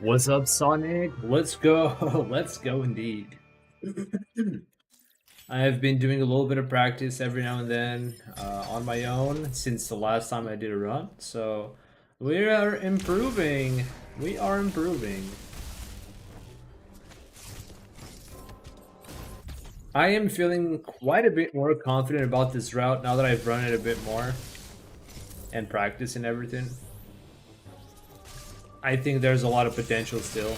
What's up, Sonic? Let's go. Let's go indeed. I have been doing a little bit of practice every now and then on my own since the last time I did a run. So we are improving. We are improving. I am feeling quite a bit more confident about this route now that I've run it a bit more and practice and everything. I think there's a lot of potential still.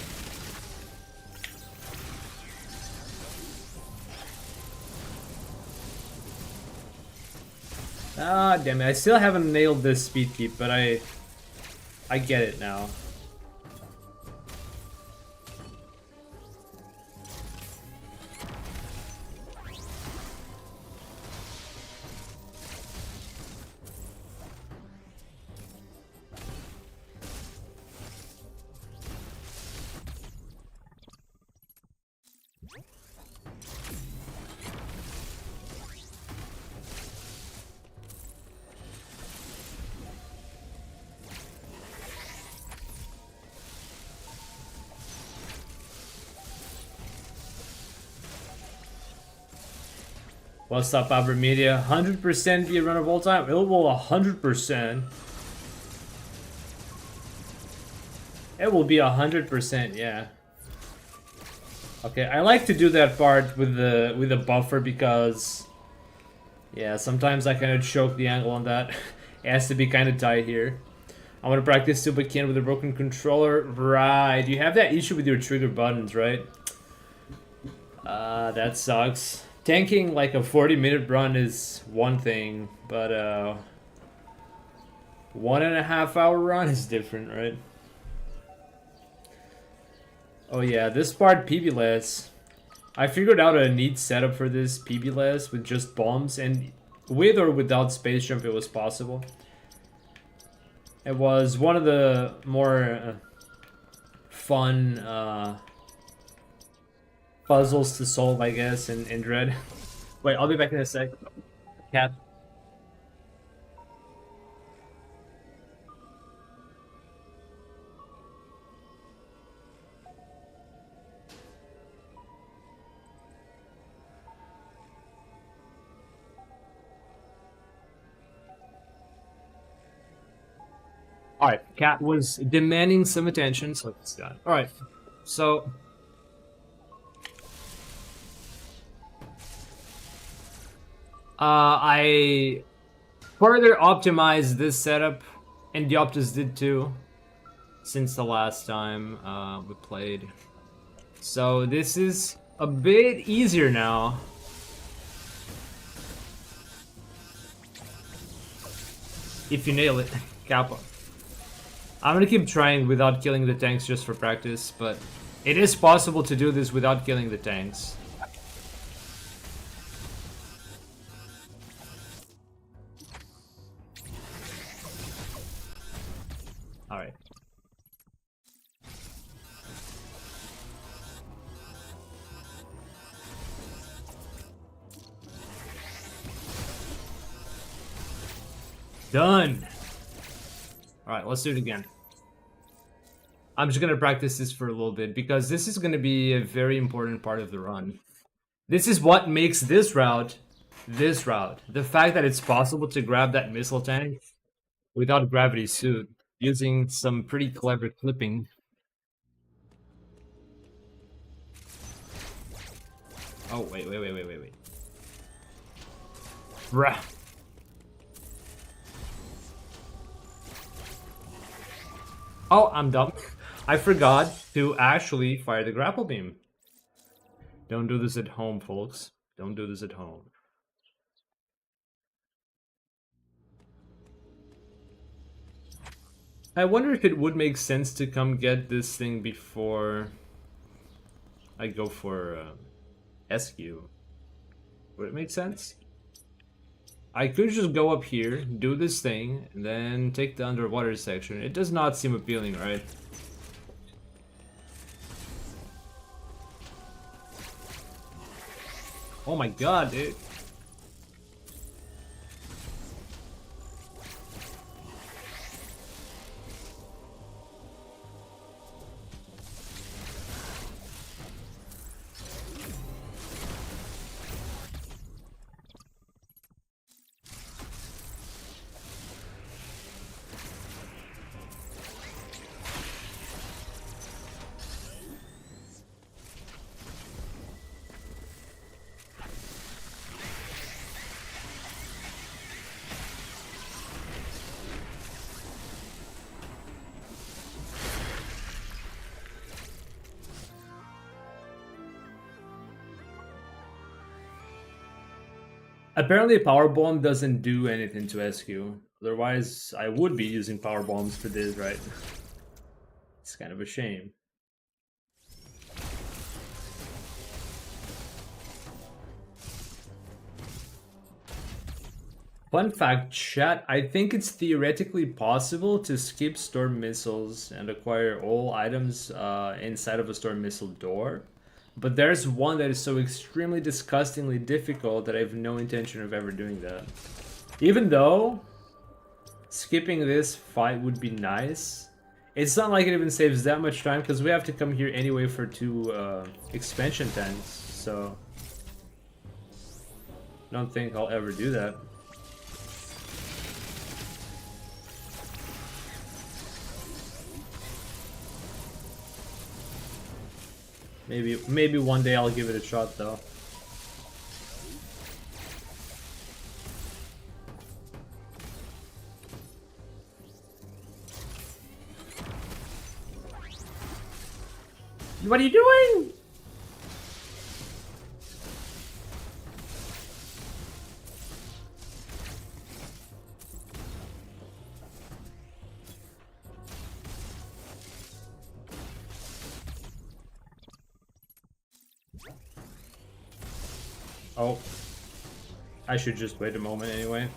Ah, damn it. I still haven't nailed this speed keep, but I get it now. What's up, Albert Media? 100% be a run of all time? It will 100%. It will be 100%, yeah. Okay, I like to do that part with the buffer because, yeah, sometimes I kind of choke the angle on that. It has to be kind of tight here. I want to practice too, but can't with a broken controller. Right, you have that issue with your trigger buttons, right? That sucks. Tanking like a 40-minute run is one thing, but 1.5 hour run is different, right? Oh yeah, this part PB-less. I figured out a neat setup for this PB-less with just bombs, and with or without space jump it was possible. It was one of the more fun puzzles to solve, I guess, in Dread. Wait, I'll be back in a sec. Cat. Alright, Cat was demanding some attention, so it's done. Alright, so... I further optimized this setup, and the Optus did too, since the last time we played. So this is a bit easier now. If you nail it, Kappa. I'm gonna keep trying without killing the tanks just for practice, but it is possible to do this without killing the tanks. Alright. Done! Alright, let's do it again. I'm just gonna practice this for a little bit because this is gonna be a very important part of the run. This is what makes this route. The fact that it's possible to grab that missile tank without gravity suit using some pretty clever clipping. Oh, wait. Bruh. Oh, I'm dumb. I forgot to actually fire the grapple beam. Don't do this at home, folks. Don't do this at home. I wonder if it would make sense to come get this thing before I go for SQ. Would it make sense? I could just go up here, do this thing, and then take the underwater section. It does not seem appealing, right? Oh my god, dude. Apparently, Power Bomb doesn't do anything to SQ. Otherwise, I would be using Power Bombs for this, right? It's kind of a shame. Fun fact, chat, I think it's theoretically possible to skip storm missiles and acquire all items inside of a storm missile door. But there's one that is so extremely disgustingly difficult that I have no intention of ever doing that. Even though skipping this fight would be nice, it's not like it even saves that much time because we have to come here anyway for 2 expansion tanks, so I don't think I'll ever do that. Maybe one day I'll give it a shot though. What are you doing? Oh. I should just wait a moment anyway.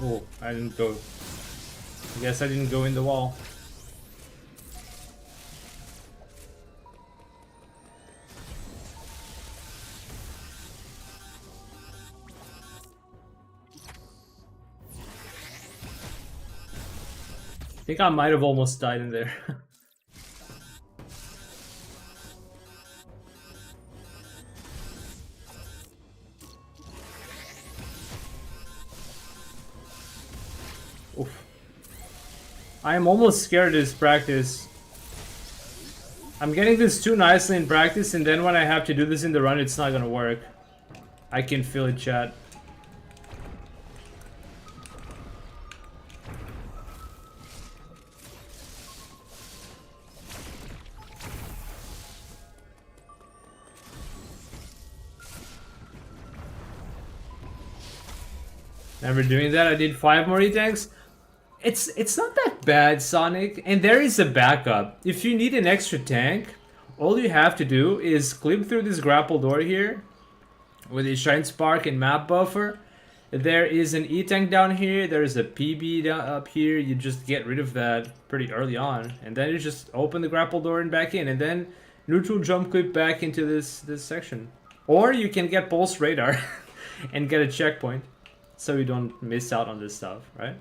Oh, I didn't go. I guess I didn't go in the wall. I think I might have almost died in there. Oof. I am almost scared of this practice. I'm getting this too nicely in practice, and then when I have to do this in the run, it's not gonna work. I can feel it, chat. Never doing that. I did 5 more E-tanks. It's not that bad, Sonic, and there is a backup. If you need an extra tank, all you have to do is clip through this grapple door here with a Shine Spark and Map Buffer. There is an E-tank down here, there is a PB up here. You just get rid of that pretty early on, and then you just open the grapple door and back in, and then neutral jump clip back into this section. Or you can get Pulse Radar and get a checkpoint, so you don't miss out on this stuff, right?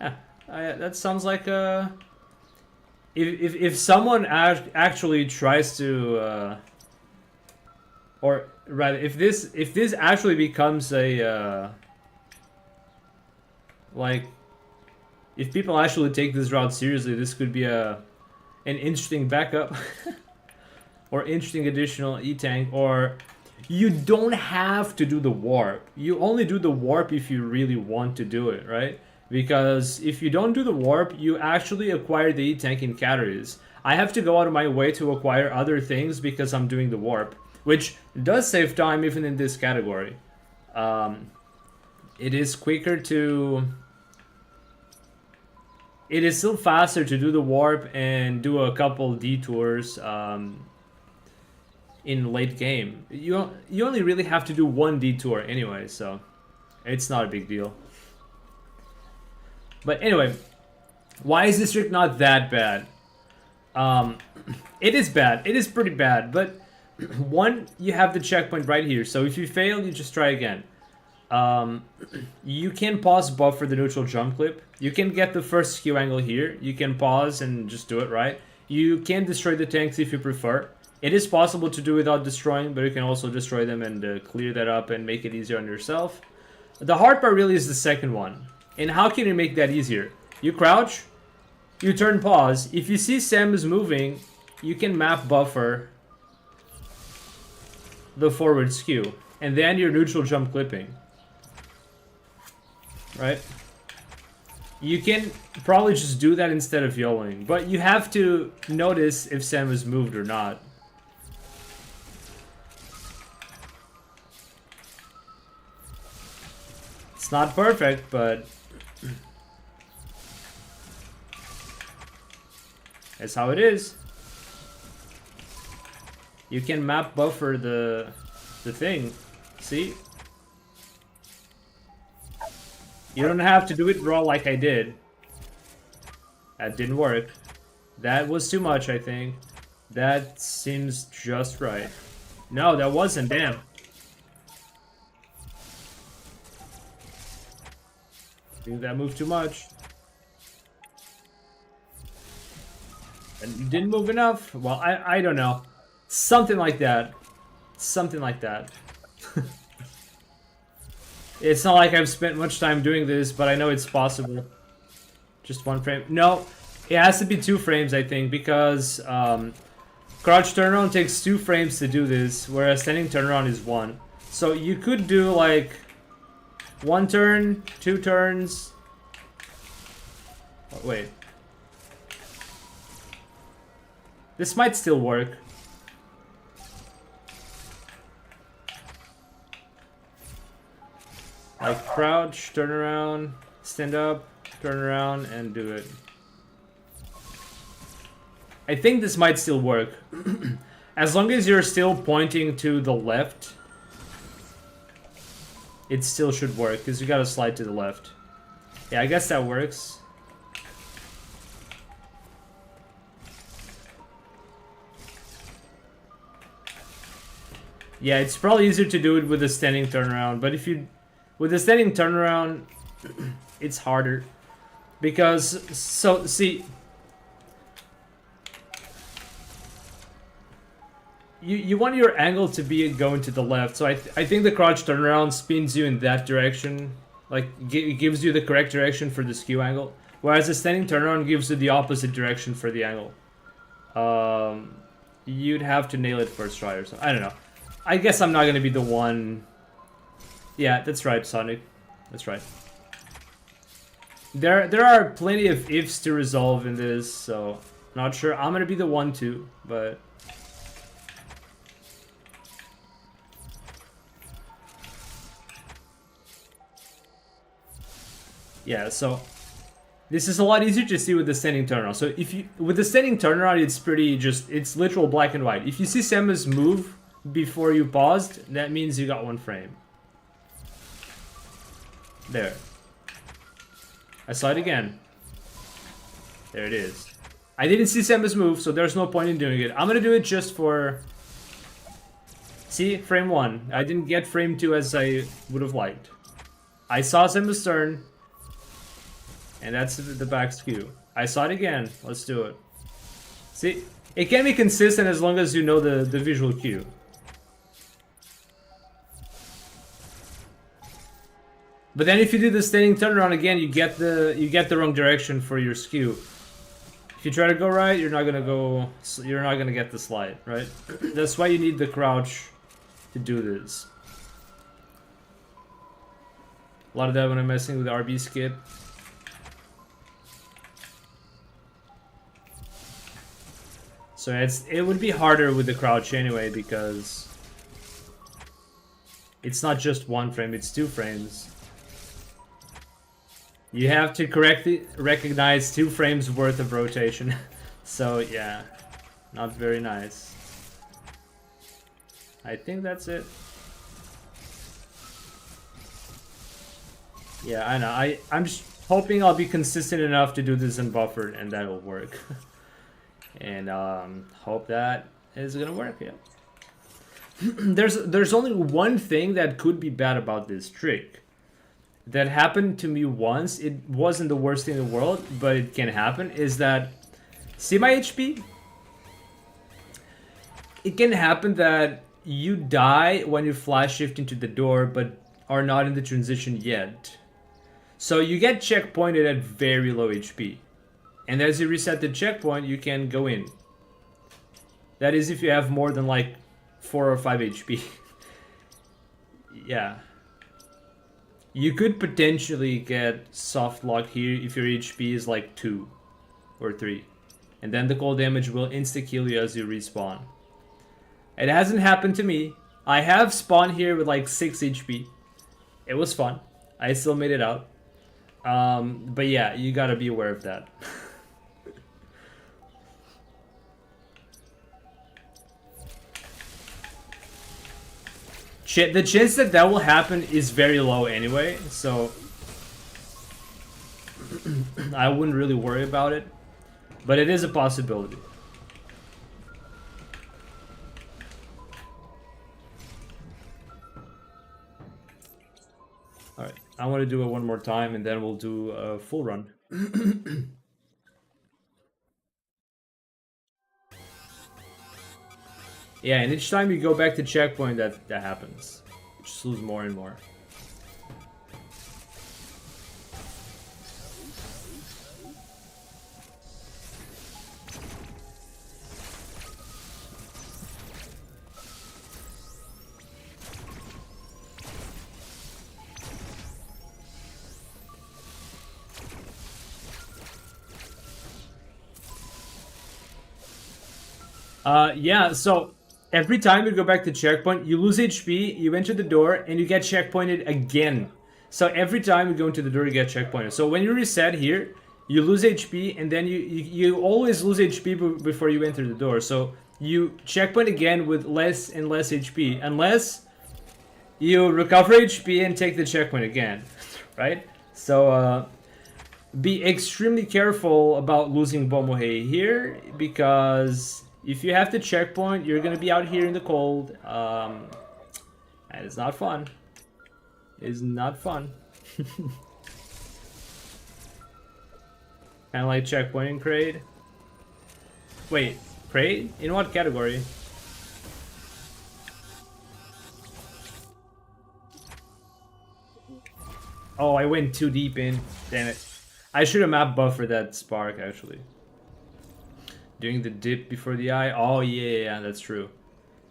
Yeah, that sounds like if someone actually tries to, or rather, if this actually becomes a like, if people actually take this route seriously, this could be an interesting backup or interesting additional E-tank. Or you don't have to do the warp. You only do the warp if you really want to do it, right? Because if you don't do the warp, you actually acquire the E-tank in categories. I have to go out of my way to acquire other things because I'm doing the warp, which does save time even in this category. It is quicker to... It is still faster to do the warp and do a couple detours in late game. You only really have to do 1 detour anyway, so it's not a big deal. But anyway, why is this trick not that bad? It is bad. It is pretty bad. But one, you have the checkpoint right here. So if you fail, you just try again. You can pause buffer the neutral jump clip. You can get the first skew angle here. You can pause and just do it, right? You can destroy the tanks if you prefer. It is possible to do without destroying, but you can also destroy them and clear that up and make it easier on yourself. The hard part really is the second one. And how can you make that easier? You crouch, you turn pause. If you see Sam is moving, you can map buffer the forward skew. And then your neutral jump clipping. Right? You can probably just do that instead of YOLOing. But you have to notice if Sam is moved or not. It's not perfect, but that's how it is. You can map buffer the thing. See? You don't have to do it raw like I did. That didn't work. That was too much, I think. That seems just right. No, that wasn't. Damn. I think that moved too much. And you didn't move enough? Well, I don't know. Something like that. Something like that. It's not like I've spent much time doing this, but I know it's possible. Just one frame. No, it has to be 2 frames, I think, because crouch turnaround takes 2 frames to do this, whereas standing turnaround is 1. So you could do like 1 turn, 2 turns. Oh, wait. This might still work. Like crouch, turn around, stand up, turn around, and do it. I think this might still work. As long as you're still pointing to the left, it still should work, because you gotta slide to the left. Yeah, I guess that works. Yeah, it's probably easier to do it with a standing turnaround, but if you... With the standing turnaround, it's harder. Because, so, see... You want your angle to be going to the left, so I think the crouch turnaround spins you in that direction. Like, it gives you the correct direction for the skew angle. Whereas the standing turnaround gives you the opposite direction for the angle. You'd have to nail it first try or something. I don't know. I guess I'm not gonna be the one... Yeah, that's right, Sonic. That's right. There are plenty of ifs to resolve in this, so... Not sure. I'm gonna be the one too, but... Yeah, so... This is a lot easier to see with the standing turnaround. So if you... With the standing turnaround, it's pretty just... It's literal black and white. If you see Samus move before you paused, that means you got 1 frame. There. I saw it again. There it is. I didn't see Samus move, so there's no point in doing it. I'm gonna do it just for... See? Frame 1. I didn't get frame 2 as I would have liked. I saw Samus turn. And that's the back skew. I saw it again. Let's do it. See? It can be consistent as long as you know the visual cue. But then if you do the standing turnaround again, you get the wrong direction for your skew. If you try to go right, you're not gonna get the slide, right? That's why you need the crouch to do this. A lot of that when I'm messing with the RB skip. So it would be harder with the crouch anyway because it's not just 1 frame, it's 2 frames. You have to correctly recognize 2 frames worth of rotation. So yeah, not very nice. I think that's it. Yeah, I know. I'm just hoping I'll be consistent enough to do this unbuffered and that'll work. And hope that is gonna work, yeah. there's only one thing that could be bad about this trick. That happened to me once. It wasn't the worst thing in the world, but it can happen. Is that, see my HP? It can happen that you die when you flash shift into the door, but are not in the transition yet. So you get checkpointed at very low HP. And as you reset the checkpoint, you can go in. That is if you have more than like 4 or 5 HP. Yeah. You could potentially get soft lock here if your HP is like 2 or 3. And then the cold damage will insta-kill you as you respawn. It hasn't happened to me. I have spawned here with like 6 HP. It was fun. I still made it out. But yeah, you gotta be aware of that. The chance that that will happen is very low anyway, so I wouldn't really worry about it, but it is a possibility. Alright, I want to do it one more time and then we'll do a full run. Yeah, and each time you go back to checkpoint, that happens. You just lose more and more. Yeah, so every time you go back to checkpoint, you lose HP, you enter the door, and you get checkpointed again. So every time you go into the door, you get checkpointed. So when you reset here, you lose HP, and then you always lose HP before you enter the door. So you checkpoint again with less and less HP, unless you recover HP and take the checkpoint again, right? So be extremely careful about losing Bomohei here, because if you have to checkpoint, you're gonna be out here in the cold. And it's not fun. It's not fun. Kind of like checkpointing Kraid. Wait, Kraid? In what category? Oh, I went too deep in. Damn it. I should have map buffered that spark, actually. Doing the dip before the eye. Oh, yeah, that's true.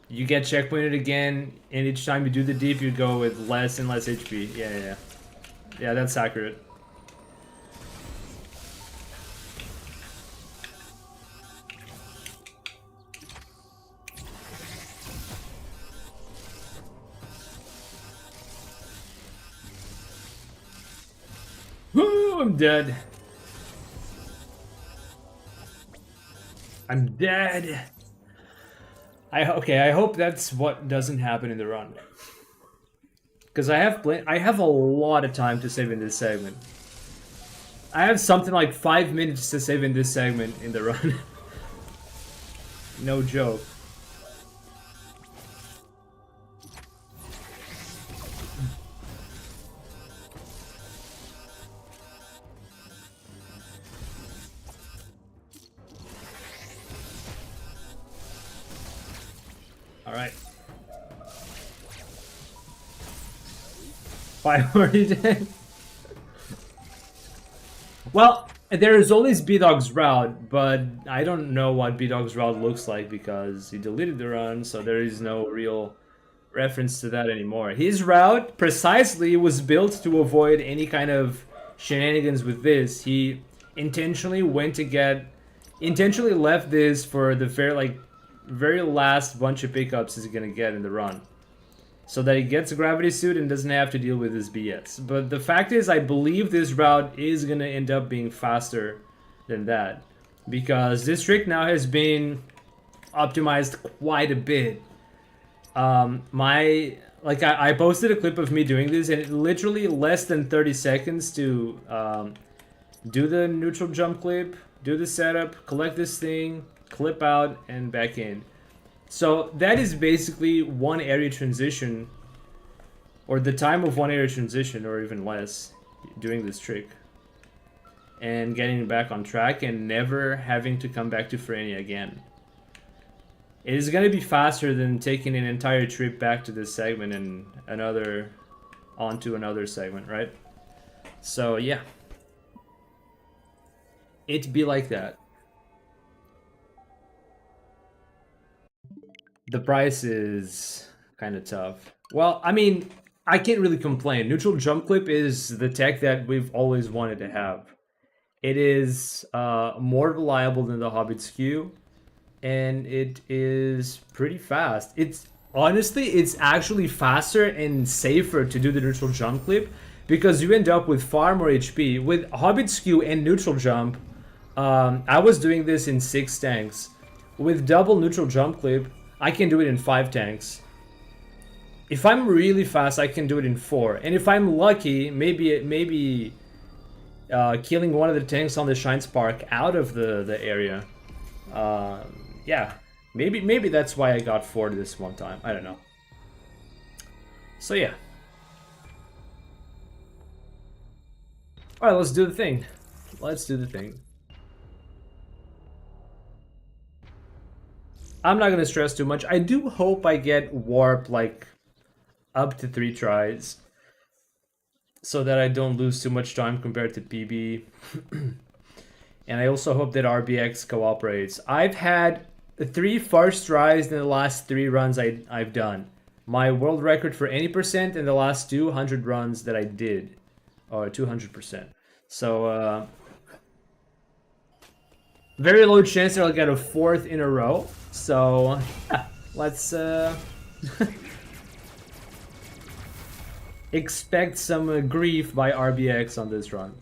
You get checkpointed again, and each time you do the dip, you go with less and less HP. Yeah. Yeah, that's accurate. Woo, I'm dead. I'm dead. I hope that's what doesn't happen in the run. Because I have a lot of time to save in this segment. I have something like 5 minutes to save in this segment in the run. No joke. Alright. 5 already dead. Well, there is always B-Dog's route, but I don't know what B-Dog's route looks like because he deleted the run, so there is no real reference to that anymore. His route precisely was built to avoid any kind of shenanigans with this. He intentionally left this for the very last bunch of pickups he's gonna get in the run, so that he gets a gravity suit and doesn't have to deal with this BS. But the fact is, I believe this route is gonna end up being faster than that, because this trick now has been optimized quite a bit. I posted a clip of me doing this, and it literally less than 30 seconds to do the neutral jump clip, do the setup, collect this thing, clip out, and back in. So that is basically one area transition, or the time of one area transition, or even less, doing this trick. And getting back on track and never having to come back to Frenia again. It is going to be faster than taking an entire trip back to this segment and another onto another segment, right? So yeah, it be like that. The price is kind of tough. Well, I mean, I can't really complain. Neutral jump clip is the tech that we've always wanted to have. It is more reliable than the Hobbit skew, and it is pretty fast. It's honestly, it's actually faster and safer to do the neutral jump clip because you end up with far more HP. With Hobbit skew and neutral jump, I was doing this in 6 tanks. With double neutral jump clip, I can do it in 5 tanks. If I'm really fast, I can do it in 4. And if I'm lucky, maybe killing one of the tanks on the Shine Spark out of the area. Yeah, maybe that's why I got 4 this one time. I don't know. So yeah. All right, let's do the thing. Let's do the thing. I'm not gonna stress too much. I do hope I get warp like up to 3 tries, so that I don't lose too much time compared to PB. And I also hope that RBX cooperates. I've had 3 first tries in the last 3 runs I've done. My world record for any percent in the last 200 runs that I did. Or 200%. So, very low chance that I'll get a 4th in a row. So, yeah, let's expect some grief by RBX on this run.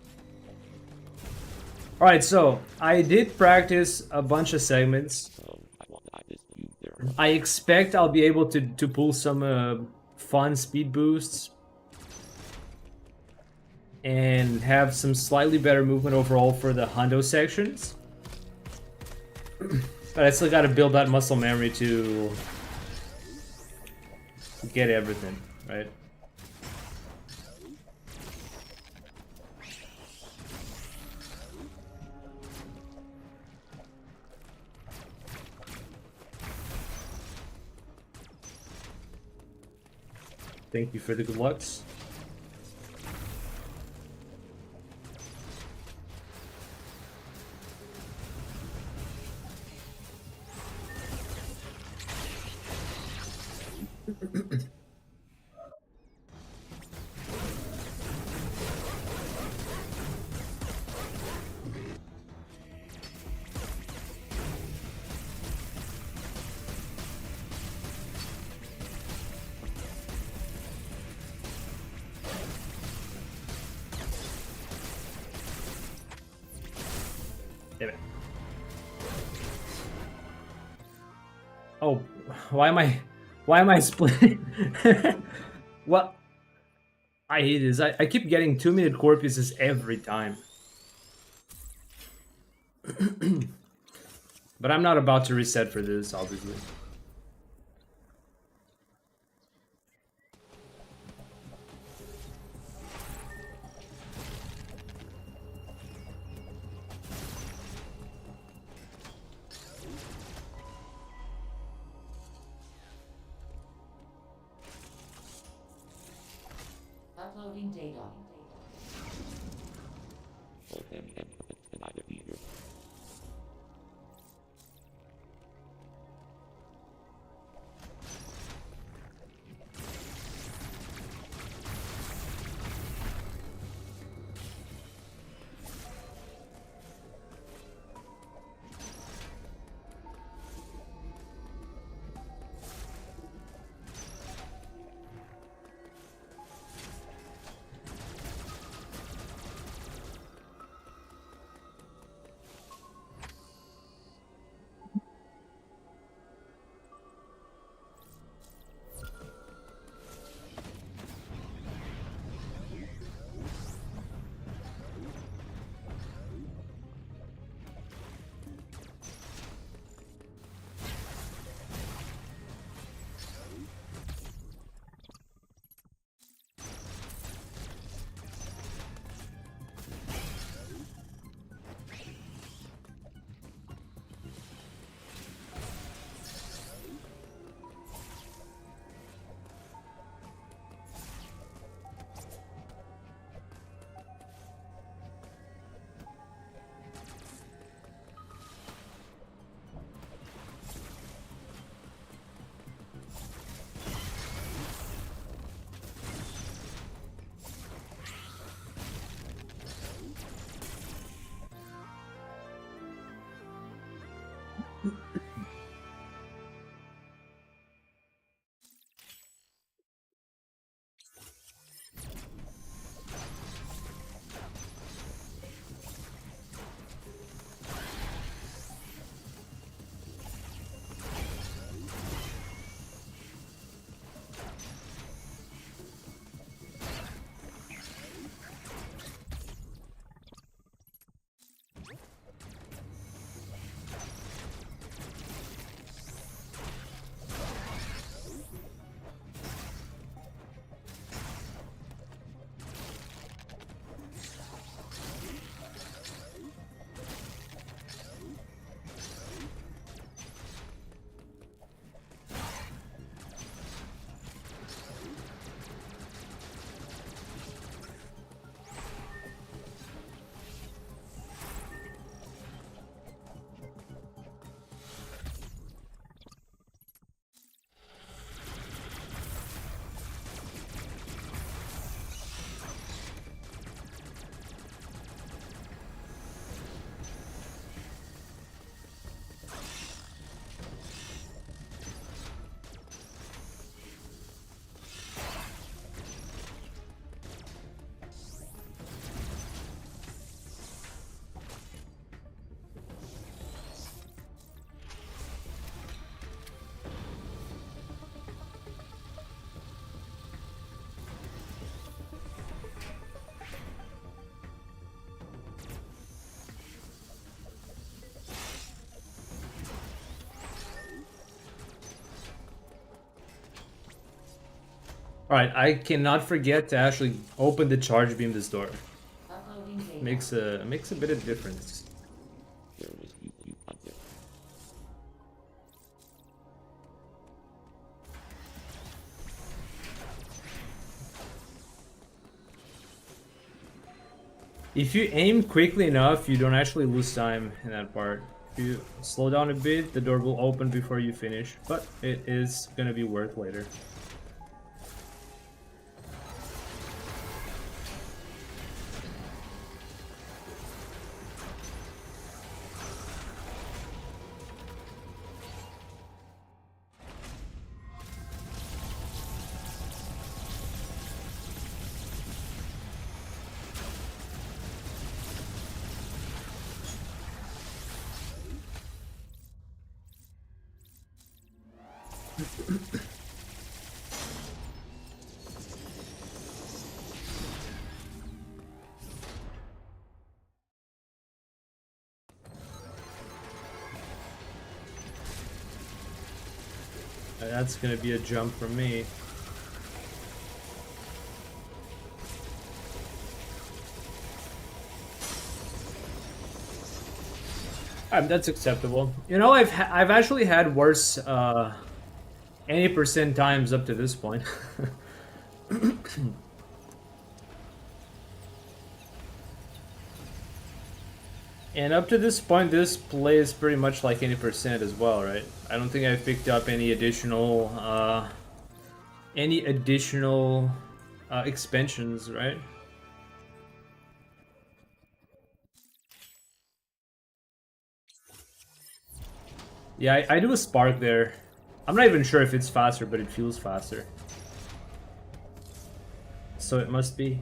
Alright, so I did practice a bunch of segments. I expect I'll be able to pull some fun speed boosts and have some slightly better movement overall for the hundo sections. But I still gotta build that muscle memory to get everything, right? Thank you for the good lucks. Damn it. Oh, why am I splitting? Well, I hate this. I keep getting 2-minute core pieces every time. But I'm not about to reset for this, obviously. Uploading data. Alright, I cannot forget to actually open the charge beam this door. Makes a bit of difference. If you aim quickly enough, you don't actually lose time in that part. If you slow down a bit, the door will open before you finish, but it is gonna be worth later. That's gonna be a jump from me. That's acceptable. You know, I've actually had worse any percent times up to this point. And up to this point, this plays pretty much like any percent as well, right? I don't think I've picked up any additional expansions, right? Yeah, I do a spark there. I'm not even sure if it's faster, but it feels faster. So it must be.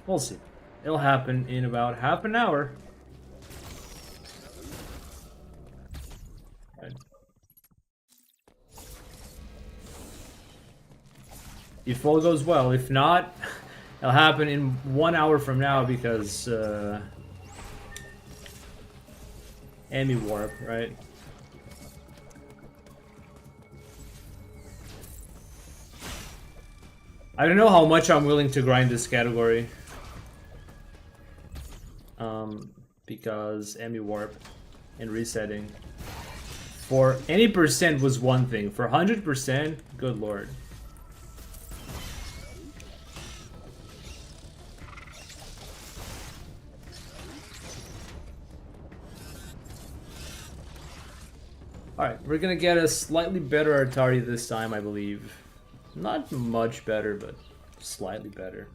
We'll see. It'll happen in about half an hour. If all goes well. If not, it'll happen in 1 hour from now because Amy Warp, right? I don't know how much I'm willing to grind this category. Because Amy Warp and resetting. For any percent was one thing. For 100%, good lord. Alright, we're gonna get a slightly better Atari this time, I believe. Not much better, but slightly better.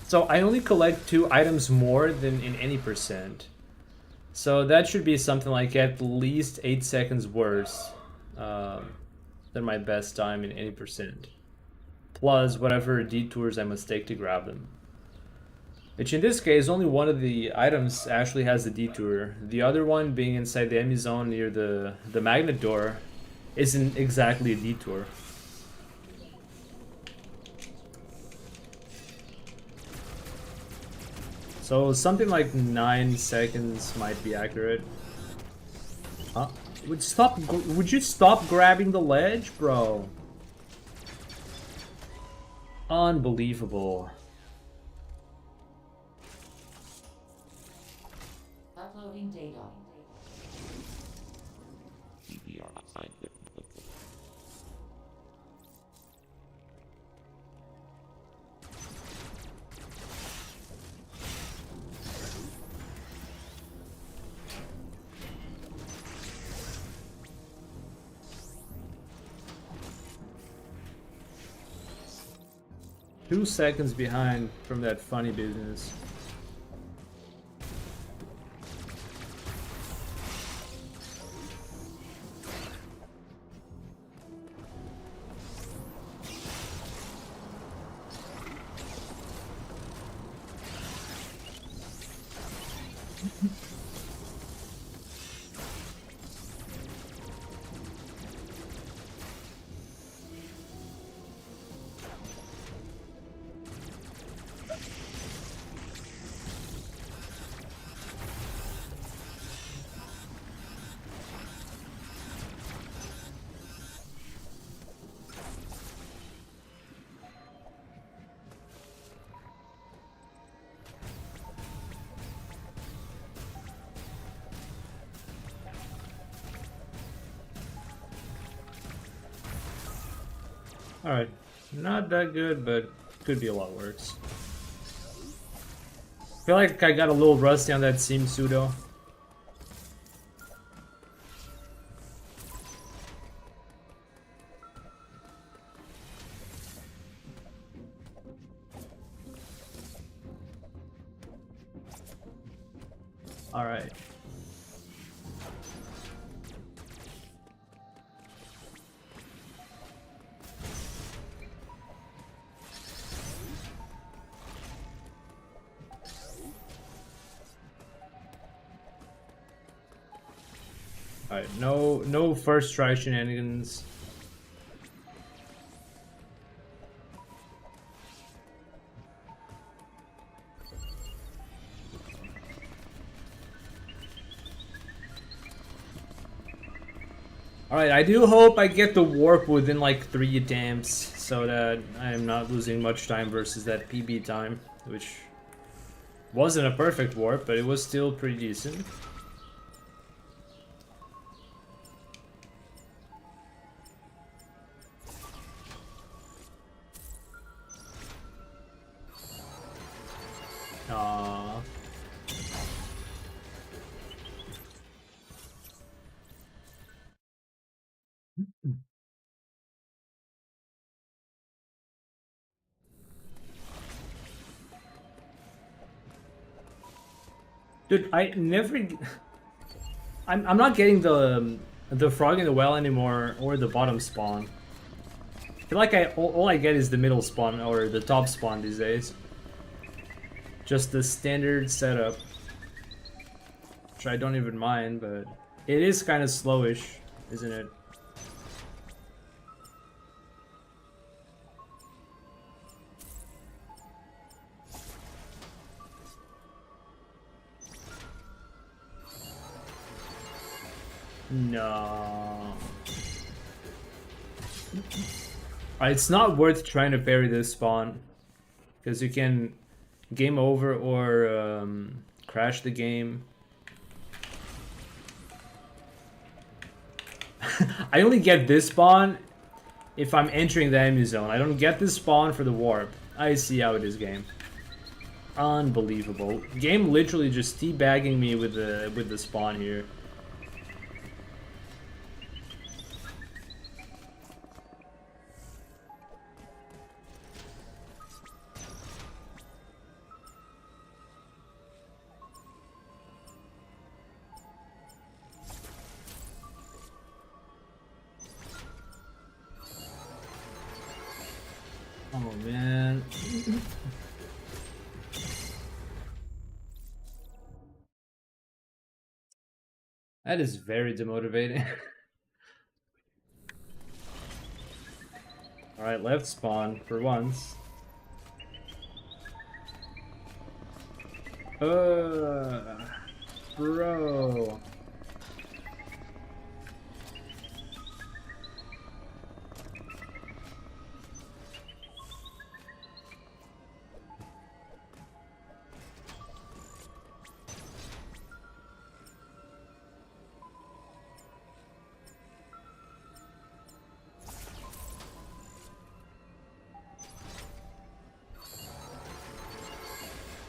So I only collect 2 items more than in any percent. So that should be something like at least 8 seconds worse than my best time in any percent. Plus whatever detours I must take to grab them. Which in this case, only one of the items actually has the detour. The other one, being inside the enemy zone near the magnet door, isn't exactly a detour. So something like 9 seconds might be accurate. Huh? Would you stop grabbing the ledge, bro? Unbelievable. Uploading data. 2 seconds behind from that funny business. Alright, not that good, but could be a lot worse. I feel like I got a little rusty on that seam pseudo. Alright. Alright, no first try shenanigans. Alright, I do hope I get the warp within like 3 attempts, so that I am not losing much time versus that PB time, which wasn't a perfect warp, but it was still pretty decent. Aww. Dude, I never... I'm not getting the frog in the well anymore, or the bottom spawn. I feel like all I get is the middle spawn, or the top spawn these days. Just the standard setup. Which I don't even mind, but... It is kind of slowish, isn't it? No. It's not worth trying to parry this spawn. Because you can game over or crash the game. I only get this spawn if I'm entering the enemy zone. I don't get this spawn for the warp. I see how it is, game. Unbelievable. Game literally just teabagging me with the spawn here. man. That is very demotivating. Alright, left spawn for once. Bro.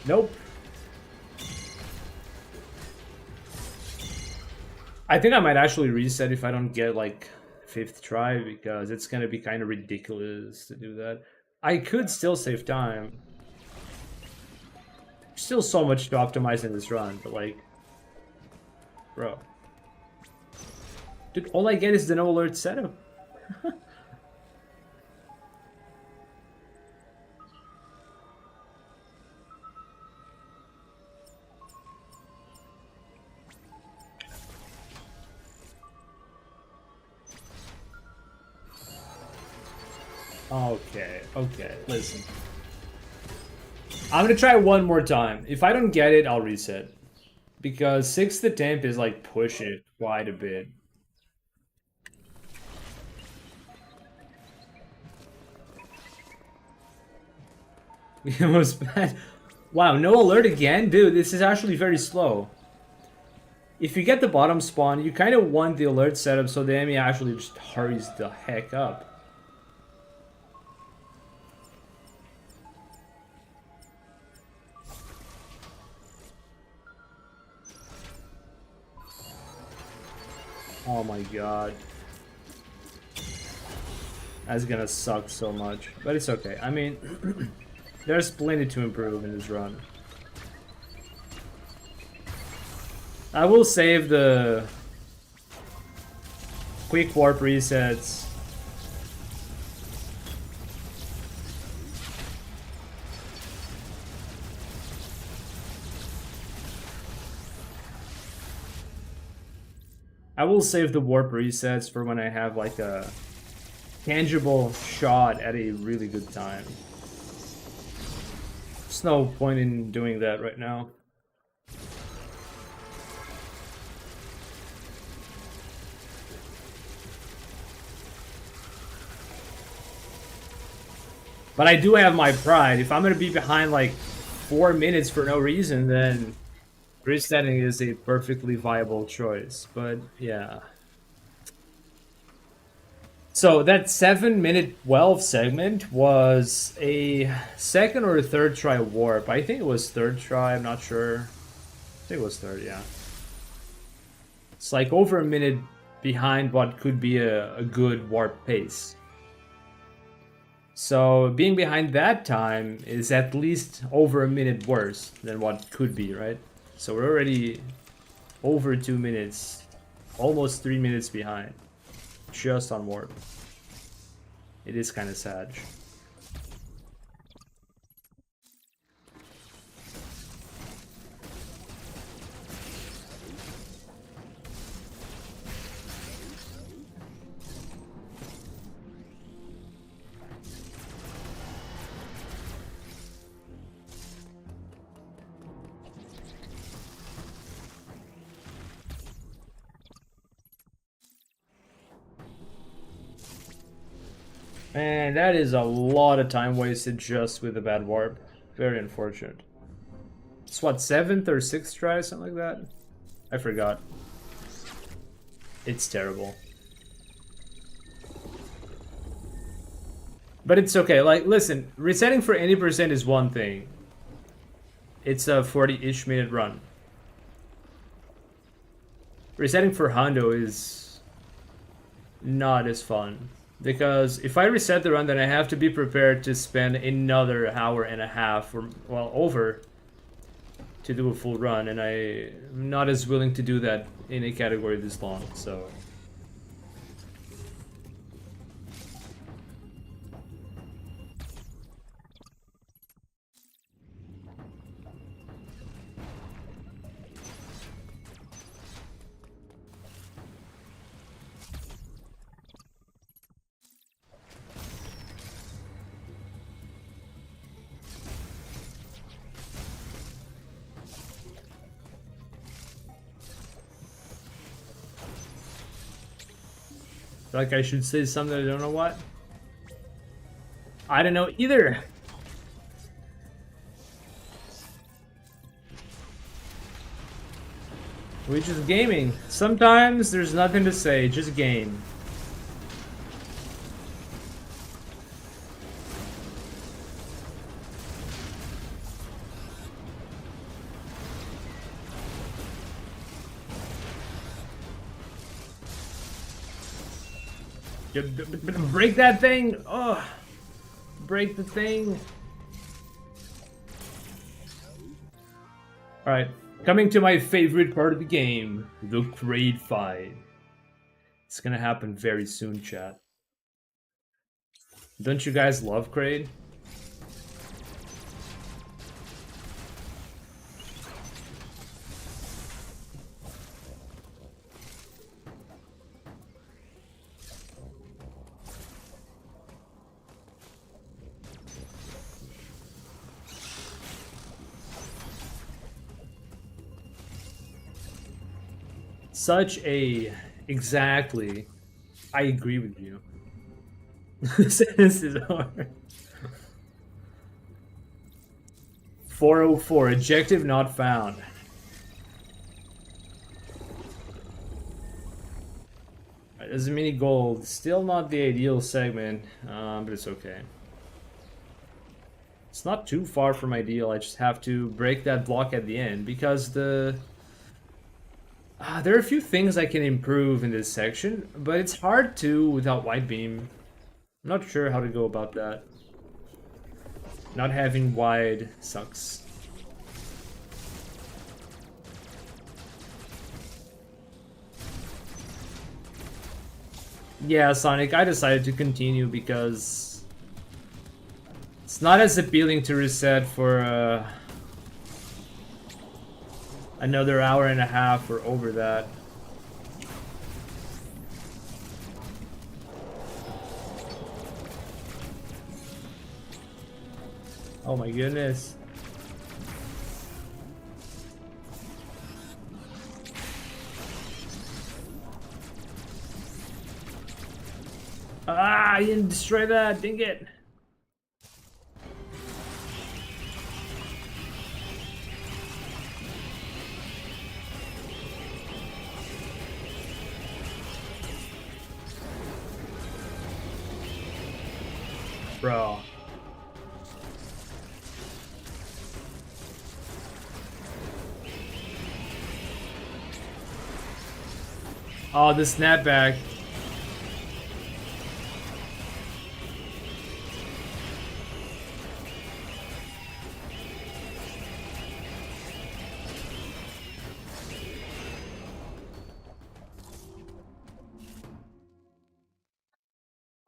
Nope. I think I might actually reset if I don't get like 5th try, because it's gonna be kind of ridiculous to do that. I could still save time. Still so much to optimize in this run, but like, bro. Dude, all I get is the no alert setup. Okay, listen. I'm gonna try one more time. If I don't get it, I'll reset. Because 6th attempt is like push it quite a bit. We almost bad. Wow, no alert again? Dude, this is actually very slow. If you get the bottom spawn, you kind of want the alert setup so the enemy actually just hurries the heck up. Oh my god. That's gonna suck so much. But it's okay. I mean, there's plenty to improve in this run. I will save the quick warp resets. I will save the warp resets for when I have like a tangible shot at a really good time. There's no point in doing that right now. But I do have my pride. If I'm gonna be behind like 4 minutes for no reason, then resetting is a perfectly viable choice. But yeah. So that 7-minute 12 segment was a 2nd or 3rd try warp. I think it was 3rd try, I'm not sure. I think it was 3rd, yeah. It's like over a minute behind what could be a good warp pace. So being behind that time is at least over a minute worse than what could be, right? So we're already over 2 minutes, almost 3 minutes behind, just on warp. It is kind of sad. Man, that is a lot of time wasted just with a bad warp. Very unfortunate. It's what, 7th or 6th try, something like that? I forgot. It's terrible. But it's okay. Like, listen, resetting for any percent is one thing. It's a 40-ish minute run. Resetting for Hondo is not as fun. Because if I reset the run, then I have to be prepared to spend another hour and a half, or, well, over, to do a full run. And I'm not as willing to do that in a category this long, so... Like I should say something, I don't know what. I don't know either. We're just gaming. Sometimes there's nothing to say, just game. Break that thing! Oh, break the thing! Alright, coming to my favorite part of the game, the Kraid fight. It's gonna happen very soon, chat. Don't you guys love Kraid? Such a... Exactly. I agree with you. This is hard. 404, objective not found. Alright, there's a mini gold. Still not the ideal segment, but it's okay. It's not too far from ideal. I just have to break that block at the end because the... there are a few things I can improve in this section, but it's hard to without wide beam. I'm not sure how to go about that. Not having wide sucks. Yeah, Sonic, I decided to continue because it's not as appealing to reset for another hour and a half or over that. Oh my goodness. Ah, I didn't destroy that, dang it. Bro. Oh, the snapback.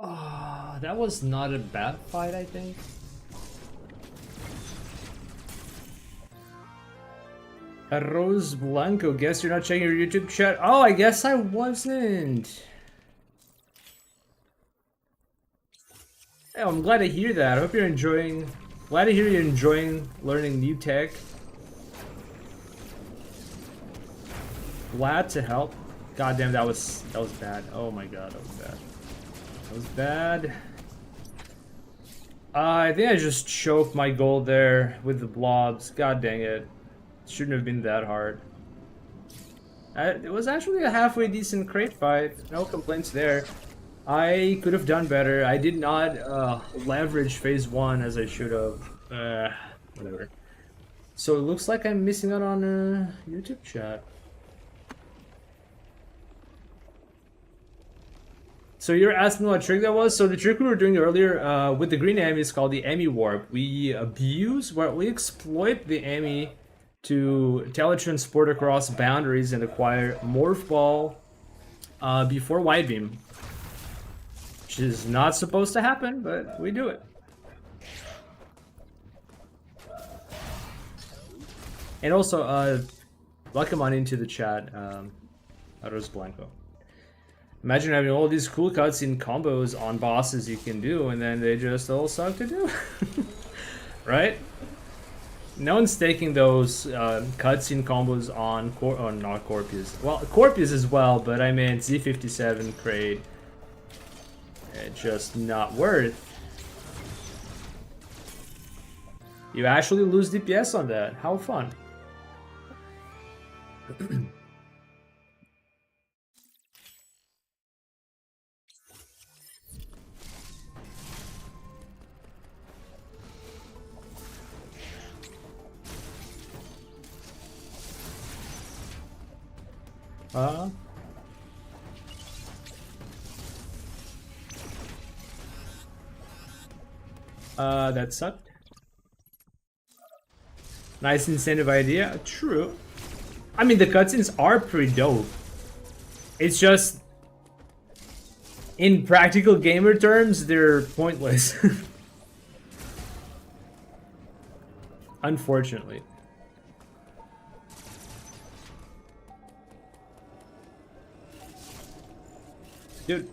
Oh, that was not a bad fight, I think. Rose Blanco, guess you're not checking your YouTube chat? Oh, I guess I wasn't. Oh, I'm glad to hear that. I hope you're enjoying. Glad to hear you're enjoying learning new tech. Glad to help. God damn, that was bad. Oh my god, that was bad. That was bad. I think I just choked my gold there with the blobs. God dang it. Shouldn't have been that hard. It was actually a halfway decent crate fight. No complaints there. I could have done better. I did not leverage phase 1 as I should have. Whatever. So it looks like I'm missing out on YouTube chat. So you're asking what trick that was? So the trick we were doing earlier with the green Ami is called the Ami Warp. We exploit the Ami to teletransport across boundaries and acquire Morph Ball before Wide Beam. Which is not supposed to happen, but we do it. And also, welcome on into the chat, Rose Blanco. Imagine having all these cool cutscene combos on bosses you can do, and then they just all suck to do. Right? No one's taking those cutscene combos on not Corpus. Well, Corpus as well, but I meant Z57, Kraid, just not worth. You actually lose DPS on that. How fun. That sucked. Nice incentive idea. True. I mean, the cutscenes are pretty dope. It's just, in practical gamer terms, they're pointless. Unfortunately. Dude.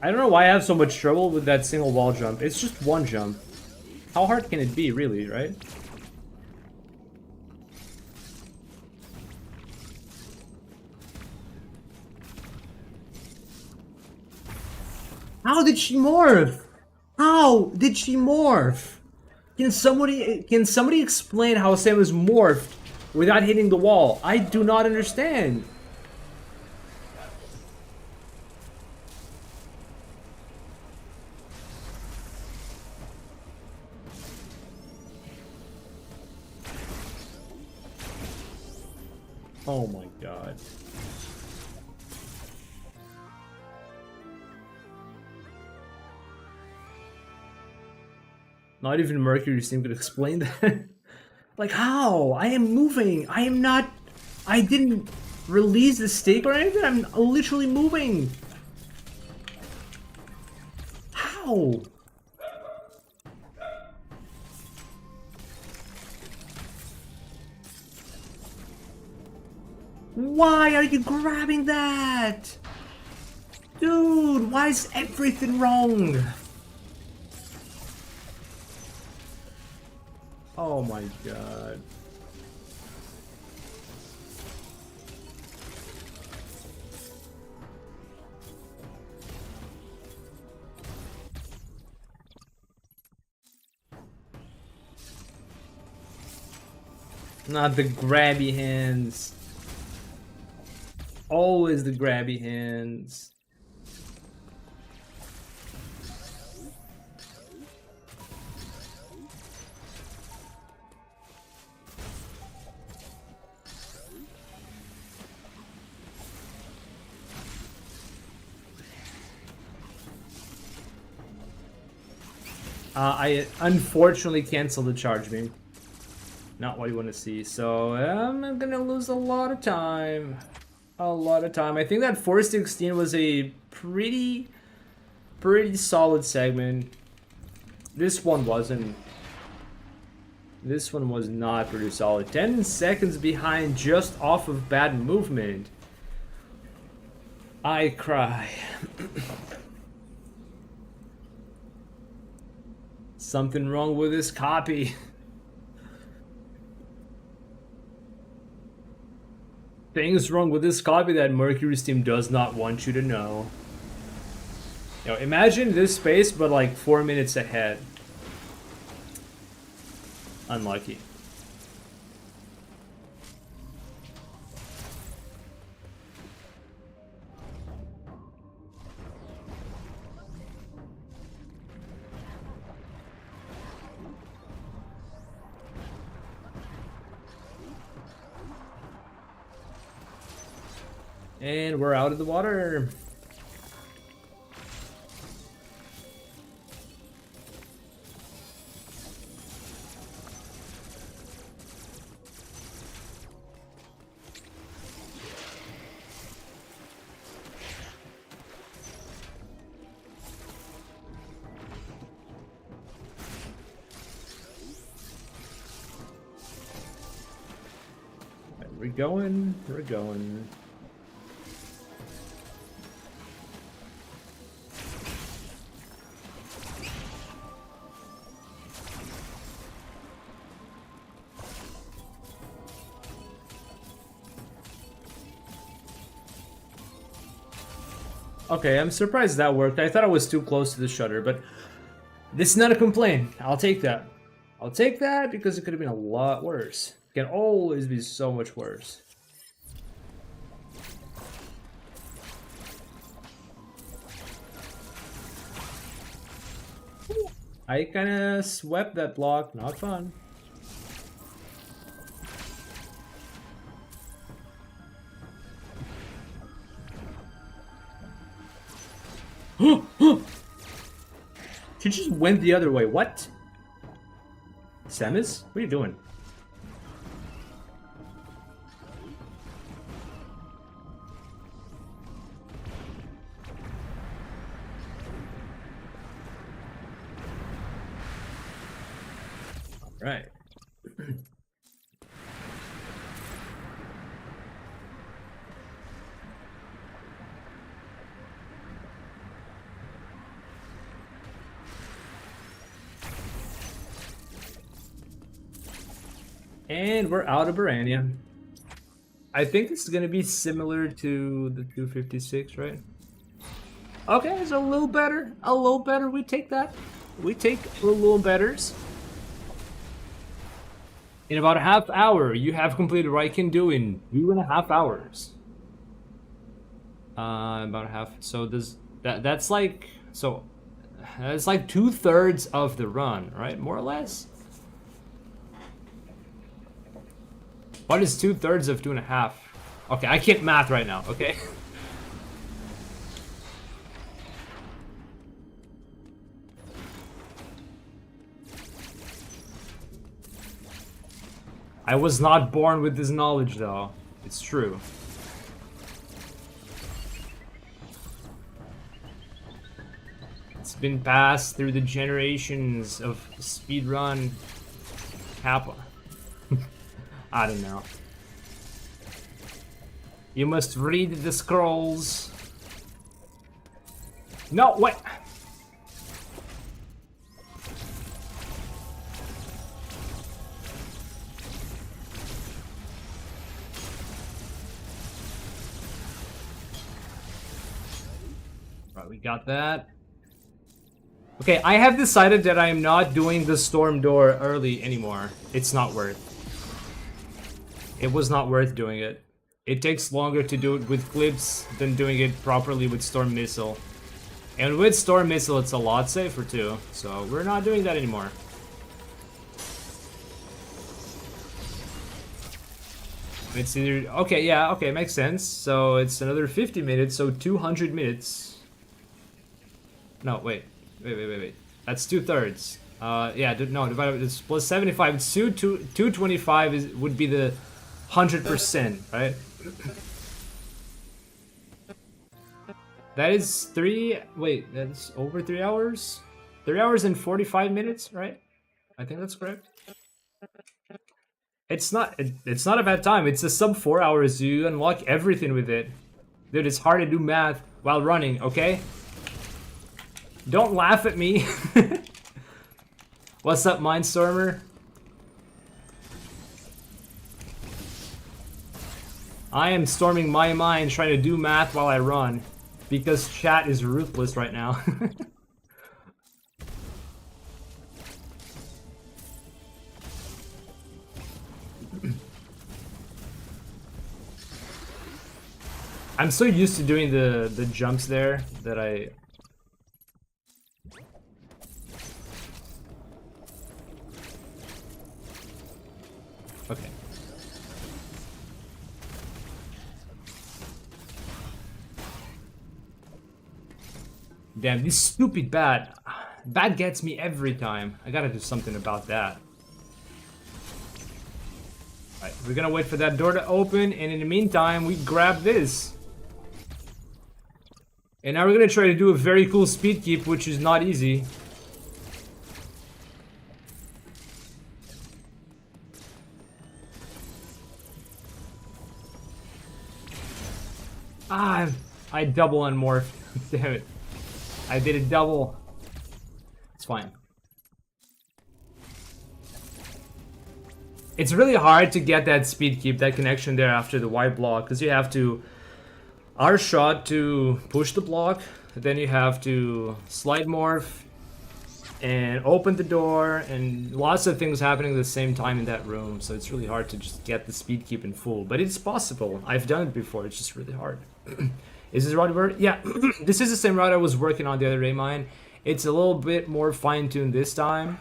I don't know why I have so much trouble with that single wall jump. It's just one jump. How hard can it be, really, right? How did she morph? How did she morph? Can somebody explain how Samus morphed without hitting the wall? I do not understand. Oh my god. Not even Mercury Steam could explain that. Like, how? I am moving. I am not... I didn't release the stick or anything. I'm literally moving. How? Why are you grabbing that? Dude, why is everything wrong? Oh my god. Not the grabby hands. Always the grabby hands. I unfortunately canceled the charge beam. Not what you want to see, so I'm gonna lose a lot of time. A lot of time. I think that 416 was a pretty solid segment. This one wasn't. This one was not pretty solid. 10 seconds behind just off of bad movement. I cry. Something wrong with this copy. Things wrong with this copy that Mercury's team does not want you to know. You know, imagine this space, but like 4 minutes ahead. Unlucky. And we're out of the water. We're going, we're going. Okay, I'm surprised that worked. I thought I was too close to the shutter, but this is not a complaint. I'll take that. I'll take that because it could have been a lot worse. It can always be so much worse. I kind of swept that block. Not fun. She just went the other way. What? Samus? What are you doing? Right. And we're out of Barania. I think this is gonna be similar to the 256, right? Okay, it's a little better. A little better. We take that. We take a little betters. In about a half hour, you have completed what I can do in 2.5 hours. About a half. So that's like that's like 2/3 of the run, right? More or less. What is 2/3 of 2.5? Okay, I can't math right now. Okay. I was not born with this knowledge, though. It's true. It's been passed through the generations of speedrun Kappa. I don't know. You must read the scrolls. No, wait. Right, we got that. Okay, I have decided that I am not doing the storm door early anymore. It's not worth. It was not worth doing it. It takes longer to do it with clips than doing it properly with Storm Missile. And with Storm Missile, it's a lot safer too. So we're not doing that anymore. It's either... Okay, yeah, okay, makes sense. So it's another 50 minutes, so 200 minutes. No, wait. That's 2/3. Yeah, no, divided, it's plus 75. It's 225 would be the 100%, right? That is that's over 3 hours? 3 hours and 45 minutes, right? I think that's correct. It's not a bad time. It's a sub 4 hours. You unlock everything with it. Dude, it's hard to do math while running, okay? Don't laugh at me. What's up, Mindstormer? I am storming my mind trying to do math while I run. Because chat is ruthless right now. I'm so used to doing the jumps there that I... Okay. Damn, this stupid bat. Bat gets me every time. I gotta do something about that. Alright, we're gonna wait for that door to open, and in the meantime, we grab this. And now we're gonna try to do a very cool speed keep, which is not easy. Ah, I double unmorphed. Damn it. I did a double. It's fine. It's really hard to get that speed keep, that connection there after the white block, because you have to R shot to push the block, then you have to slide morph and open the door, and lots of things happening at the same time in that room, so it's really hard to just get the speed keep in full. But it's possible. I've done it before, it's just really hard. Is this route work? Yeah, this is the same route I was working on the other day, mine. It's a little bit more fine-tuned this time.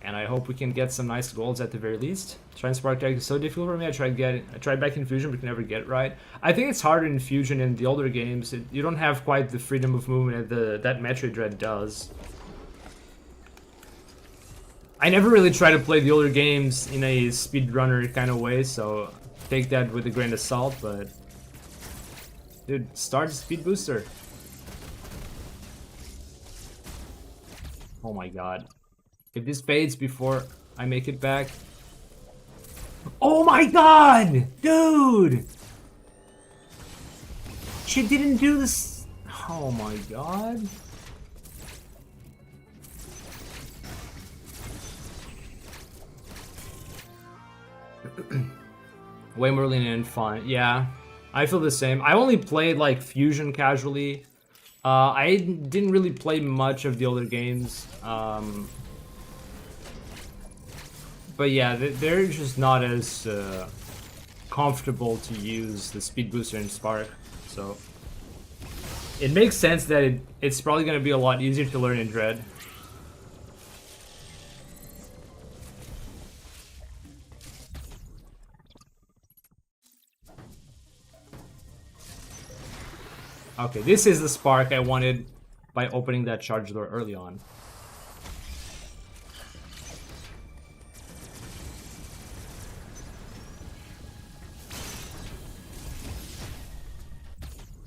And I hope we can get some nice golds at the very least. Trying Spark Tag is so difficult for me. I tried back in Fusion, but can never get it right. I think it's harder in Fusion in the older games. You don't have quite the freedom of movement that Metroid does. I never really try to play the older games in a speedrunner kind of way, so take that with a grain of salt, but... Dude, start the speed booster. Oh my god. If this fades before I make it back... Oh my god! Dude! She didn't do this... Oh my god. Way more lenient and fun. Yeah, I feel the same. I only played like Fusion casually. I didn't really play much of the older games. But yeah, they're just not as comfortable to use the speed booster in Spark. So it makes sense that it's probably going to be a lot easier to learn in Dread. Okay, this is the spark I wanted by opening that charge door early on.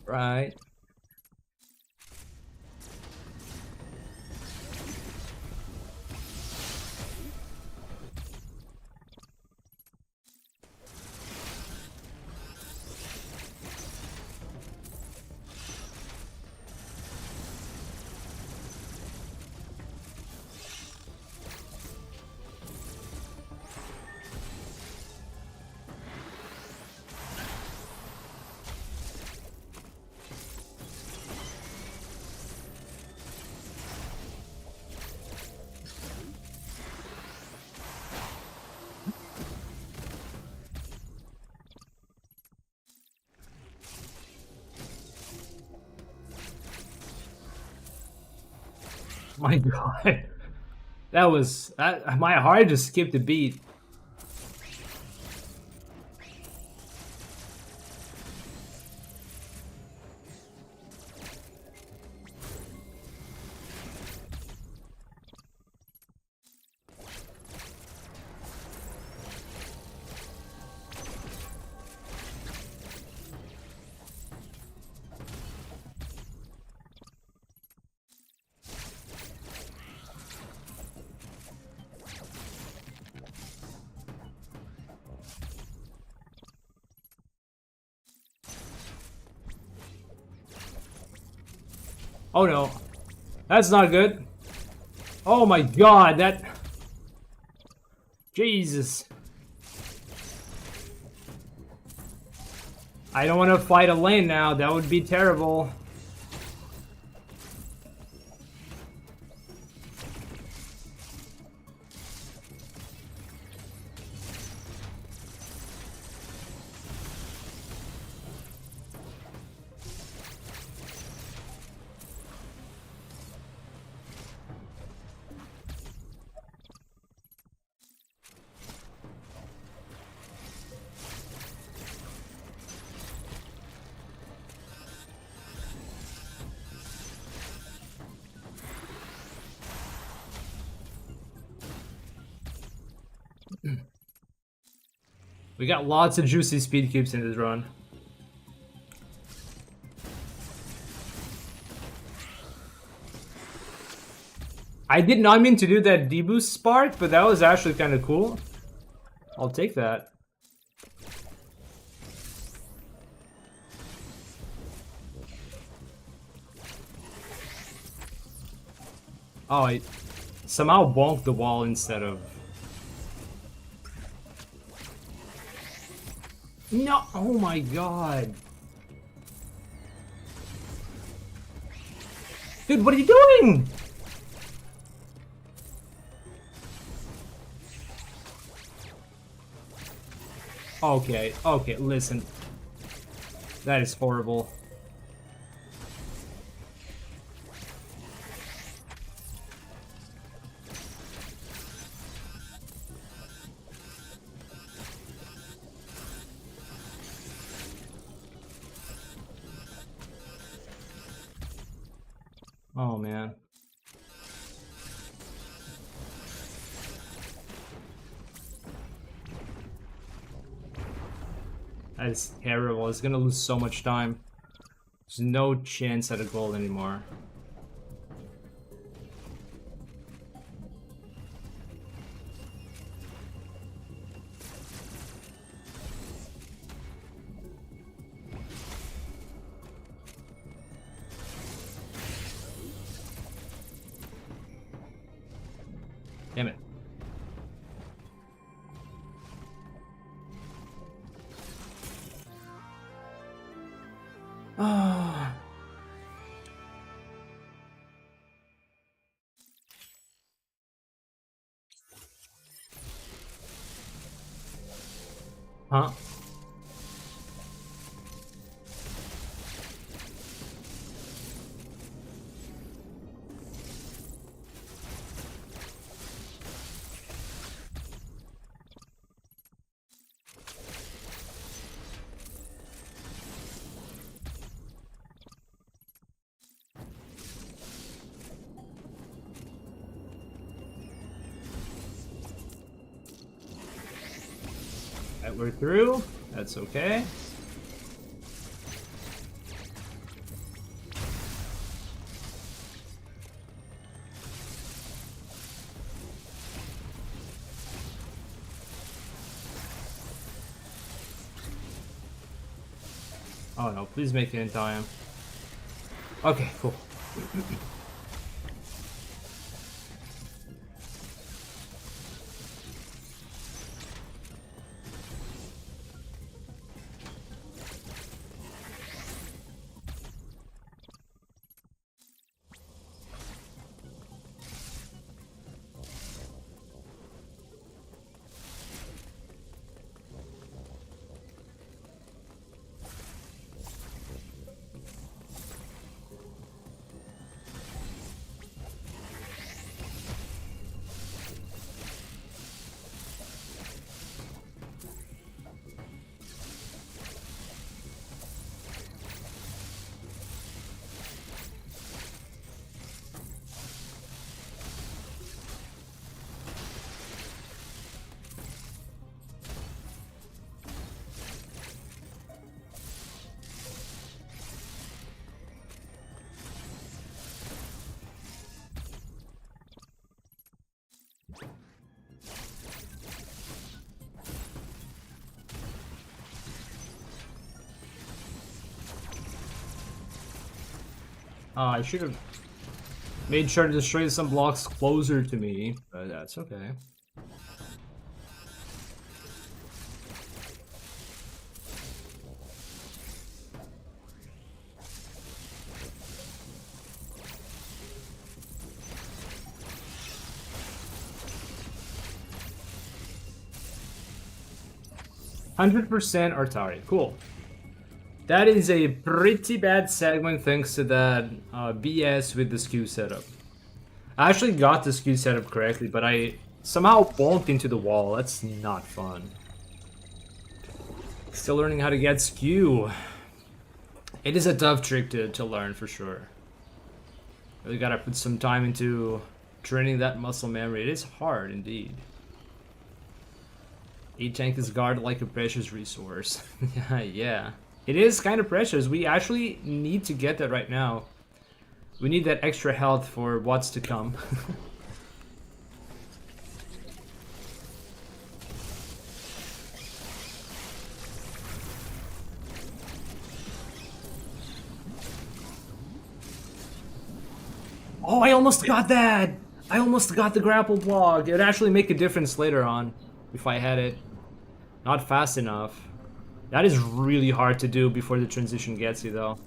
Right. My god. My heart just skipped a beat. Oh no. That's not good. Oh my god, that... Jesus. I don't want to fight a lane now, that would be terrible. We got lots of juicy speed cubes in this run. I did not mean to do that deboost spark, but that was actually kind of cool. I'll take that. Oh, I somehow bonked the wall instead of... No! Oh my god! Dude, what are you doing? Okay, okay, listen. That is horrible. Oh man. That is terrible. It's gonna lose so much time. There's no chance at a goal anymore. Damn it. Ah. Huh? Alright, we're through. That's okay. Oh no, please make it in time. Okay, cool. I should have made sure to destroy some blocks closer to me, but that's okay. %100% Artari, cool. That is a pretty bad segment thanks to that BS with the skew setup. I actually got the skew setup correctly, but I somehow bonked into the wall. That's not fun. Still learning how to get skew. It is a tough trick to learn for sure. Really gotta put some time into training that muscle memory. It is hard indeed. A-Tank is guarded like a precious resource. Yeah. It is kind of precious. We actually need to get that right now. We need that extra health for what's to come. Oh, I almost got that! I almost got the grapple block. It would actually make a difference later on if I had it. Not fast enough. That is really hard to do before the transition gets you, though.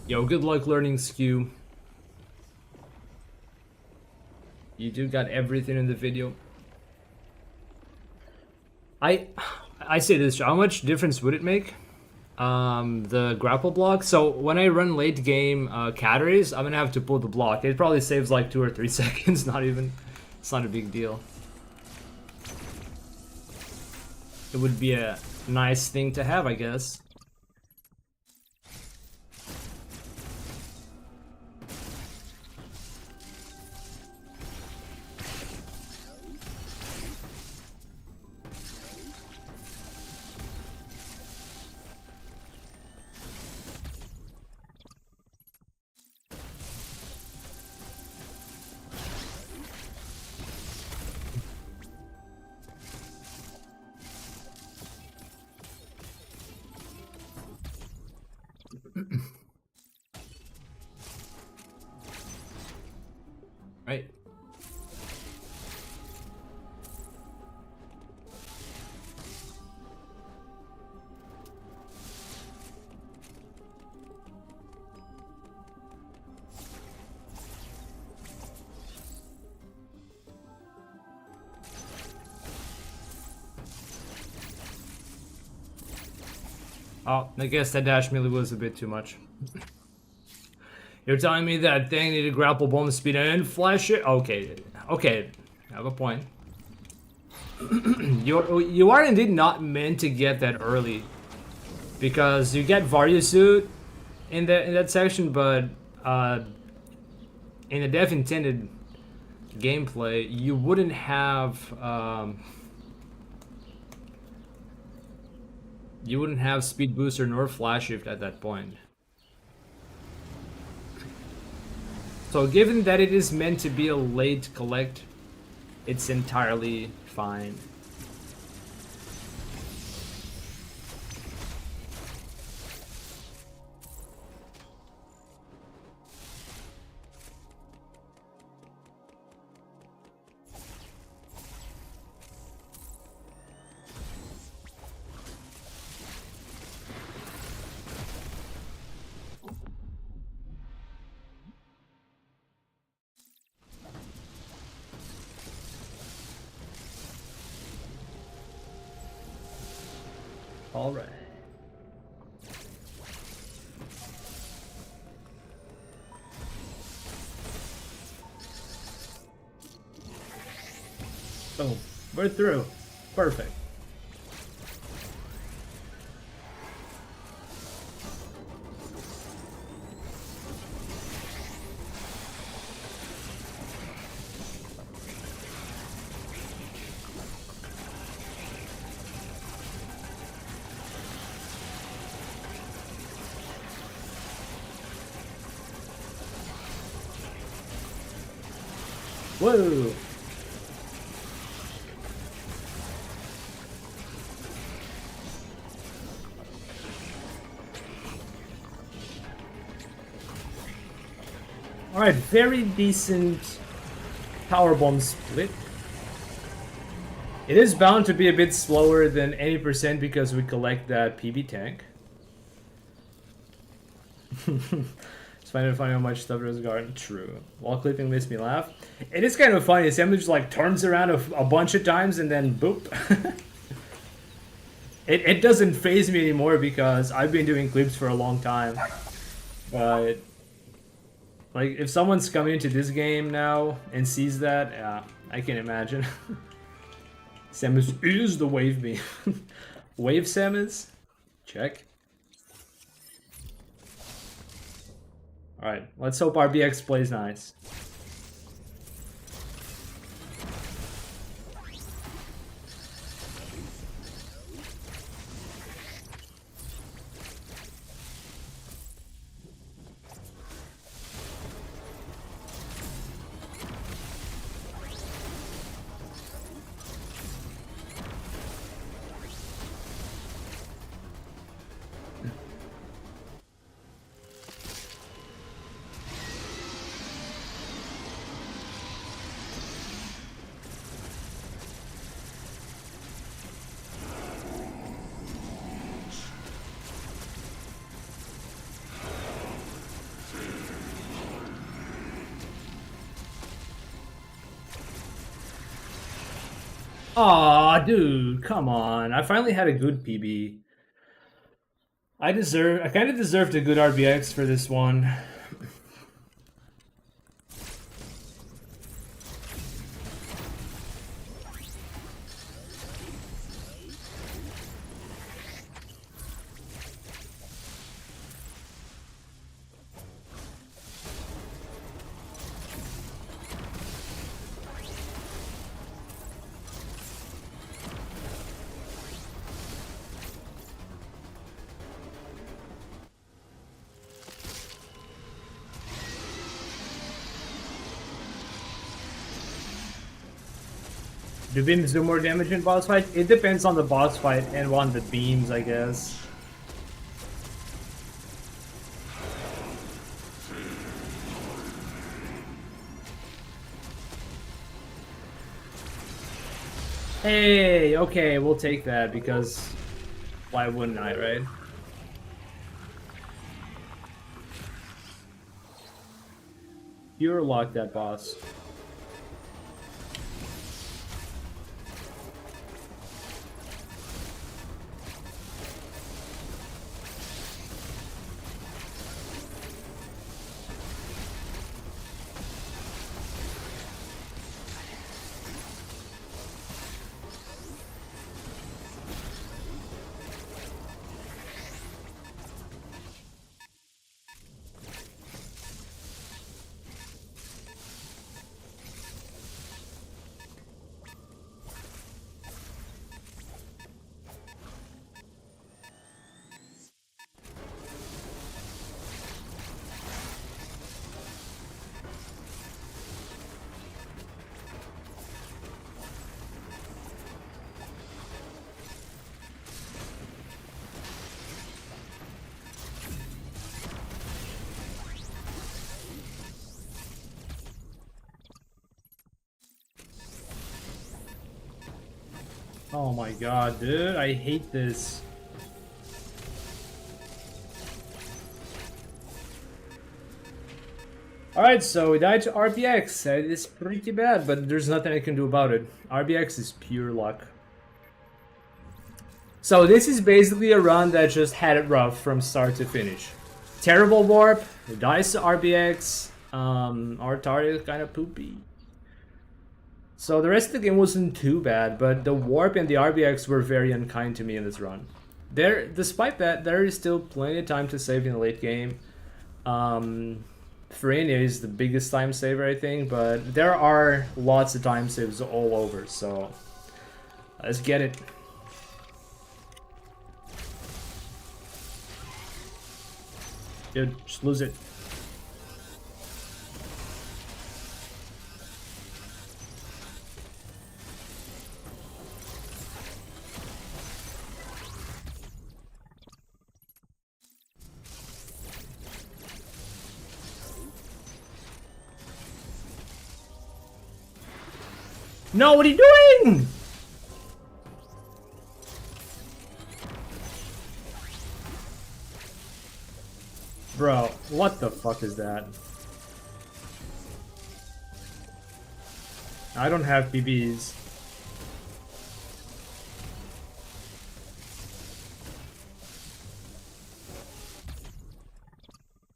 Yo, good luck learning skew. You do got everything in the video. I say this, how much difference would it make? The grapple block. So when I run late game catteries, I'm gonna have to pull the block. It probably saves like 2 or 3 seconds, not even. It's not a big deal. It would be a nice thing to have, I guess. Right. Oh, I guess that dash melee was a bit too much. You're telling me that thing needed grapple bomb speed and flash it? Okay, okay, I have a point. You are indeed not meant to get that early, because you get Varyasuit in that section, but in the dev intended gameplay, you wouldn't have speed booster nor flash shift at that point. So given that it is meant to be a late collect, it's entirely fine. All right. Boom. We're through. Perfect. Whoa! Alright, very decent power bomb split. It is bound to be a bit slower than any percent because we collect that PB tank. It's funny to find how much stuff was guarded. True. Wall clipping makes me laugh. It is kind of funny. Sam just like turns around a bunch of times and then boop. It doesn't phase me anymore because I've been doing clips for a long time. But like if someone's coming into this game now and sees that, yeah, I can imagine. Samus is the wave beam. Wave Samus? Check. Alright, let's hope our BX plays nice. Aw, dude, come on. I finally had a good PB. I kind of deserved a good RBX for this one. Do beams do more damage in boss fight? It depends on the boss fight and on the beams, I guess. Hey, okay, we'll take that because why wouldn't I, right? Pure luck, that boss. Oh my god, dude, I hate this. Alright, so we died to RBX. It is pretty bad, but there's nothing I can do about it. RBX is pure luck. So this is basically a run that just had it rough from start to finish. Terrible warp, dies to RBX, our target is kind of poopy. So the rest of the game wasn't too bad, but the warp and the RBX were very unkind to me in this run. Despite that, there is still plenty of time to save in the late game. Frenia is the biggest time saver, I think, but there are lots of time saves all over, so let's get it. Dude, just lose it. No, what are you doing? Bro, what the fuck is that? I don't have BBs.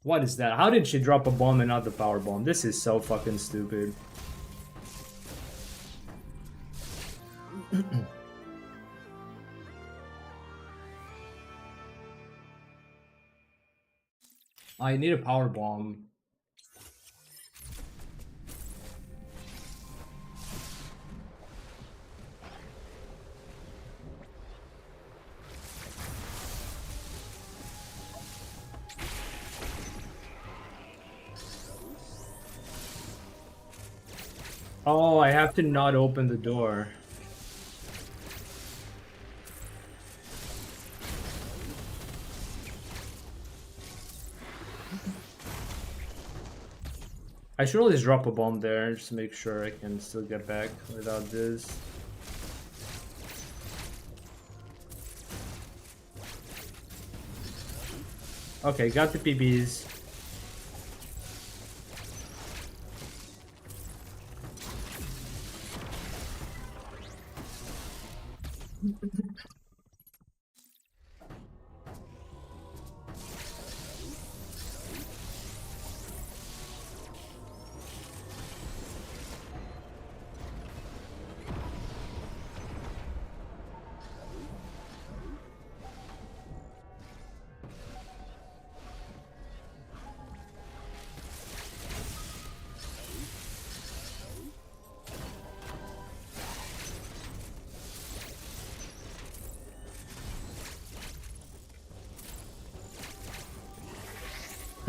What is that? How did she drop a bomb and not the power bomb? This is so fucking stupid. I need a power bomb. Oh, I have to not open the door. I should always drop a bomb there just to make sure I can still get back without this. Okay, got the PBs.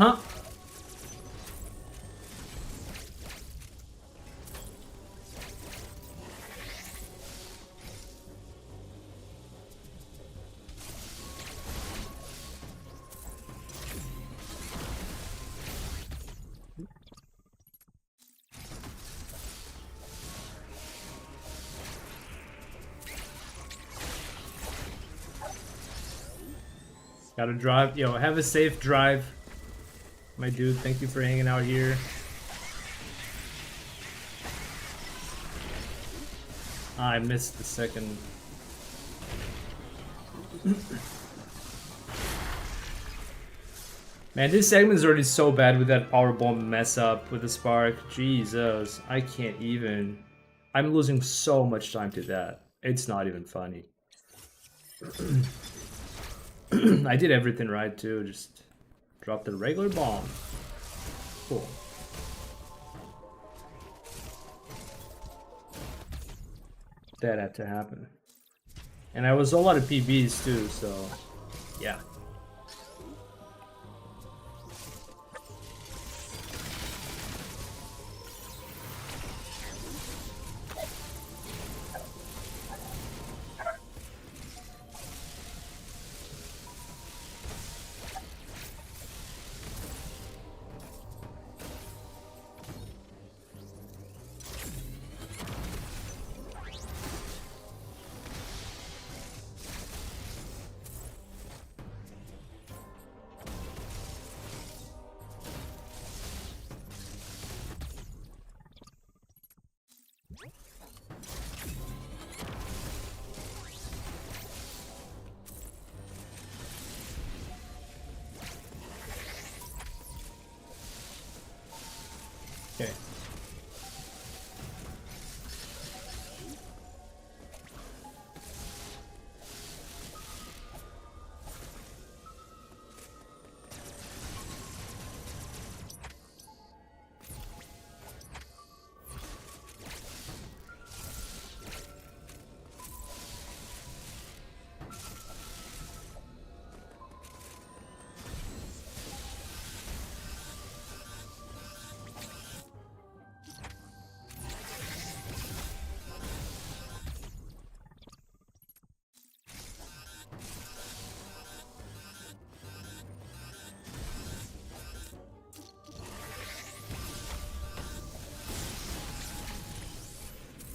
Huh? Gotta drive. Yo, have a safe drive. My dude, thank you for hanging out here. I missed the second. Man, this segment is already so bad with that powerbomb mess up with the spark. Jesus, I can't even. I'm losing so much time to that. It's not even funny. I did everything right too, just drop the regular bomb. Cool. That had to happen. And I was all out of PBs too, so yeah. Okay.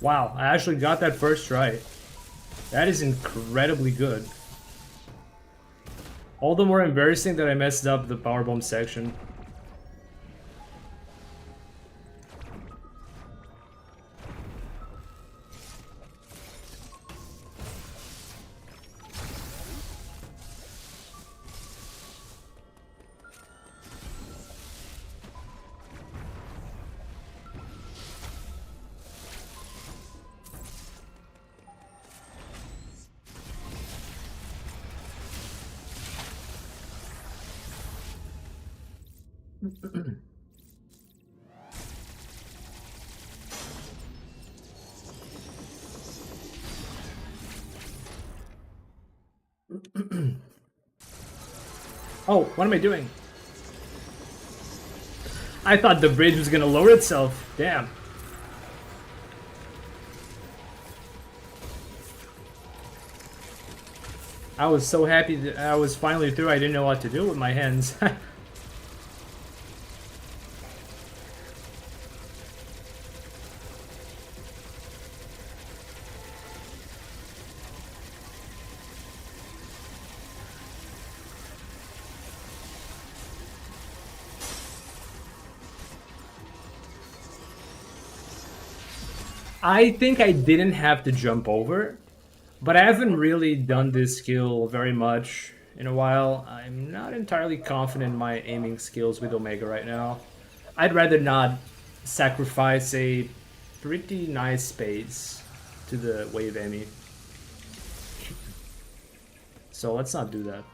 Wow, I actually got that first try. That is incredibly good. All the more embarrassing that I messed up the powerbomb section. Oh, what am I doing? I thought the bridge was gonna lower itself. Damn. I was so happy that I was finally through. I didn't know what to do with my hands. I think I didn't have to jump over. But I haven't really done this skill very much in a while. I'm not entirely confident in my aiming skills with Omega right now. I'd rather not sacrifice a pretty nice space to the wave Emmy. So let's not do that.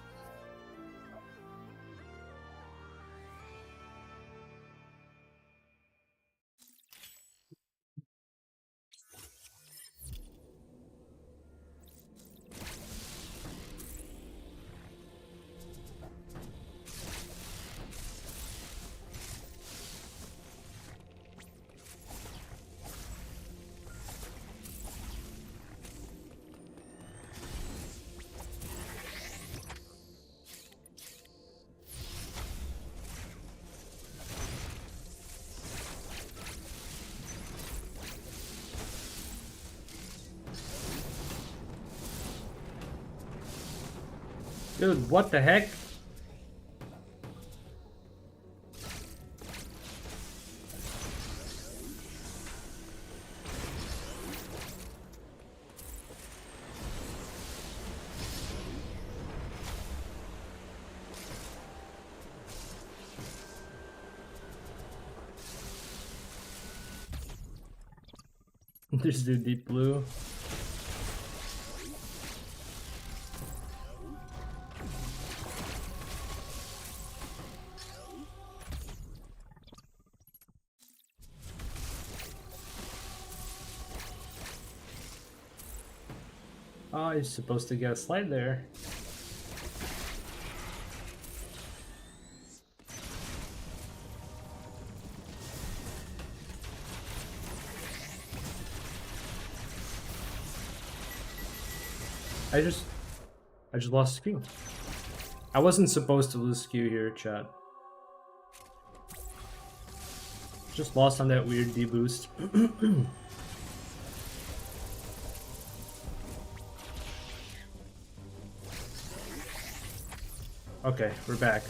Dude, what the heck? Just do deep blue. Oh, you're supposed to get a slide there. I just lost Q. I wasn't supposed to lose Q here, chat. Just lost on that weird D-boost. Okay, we're back.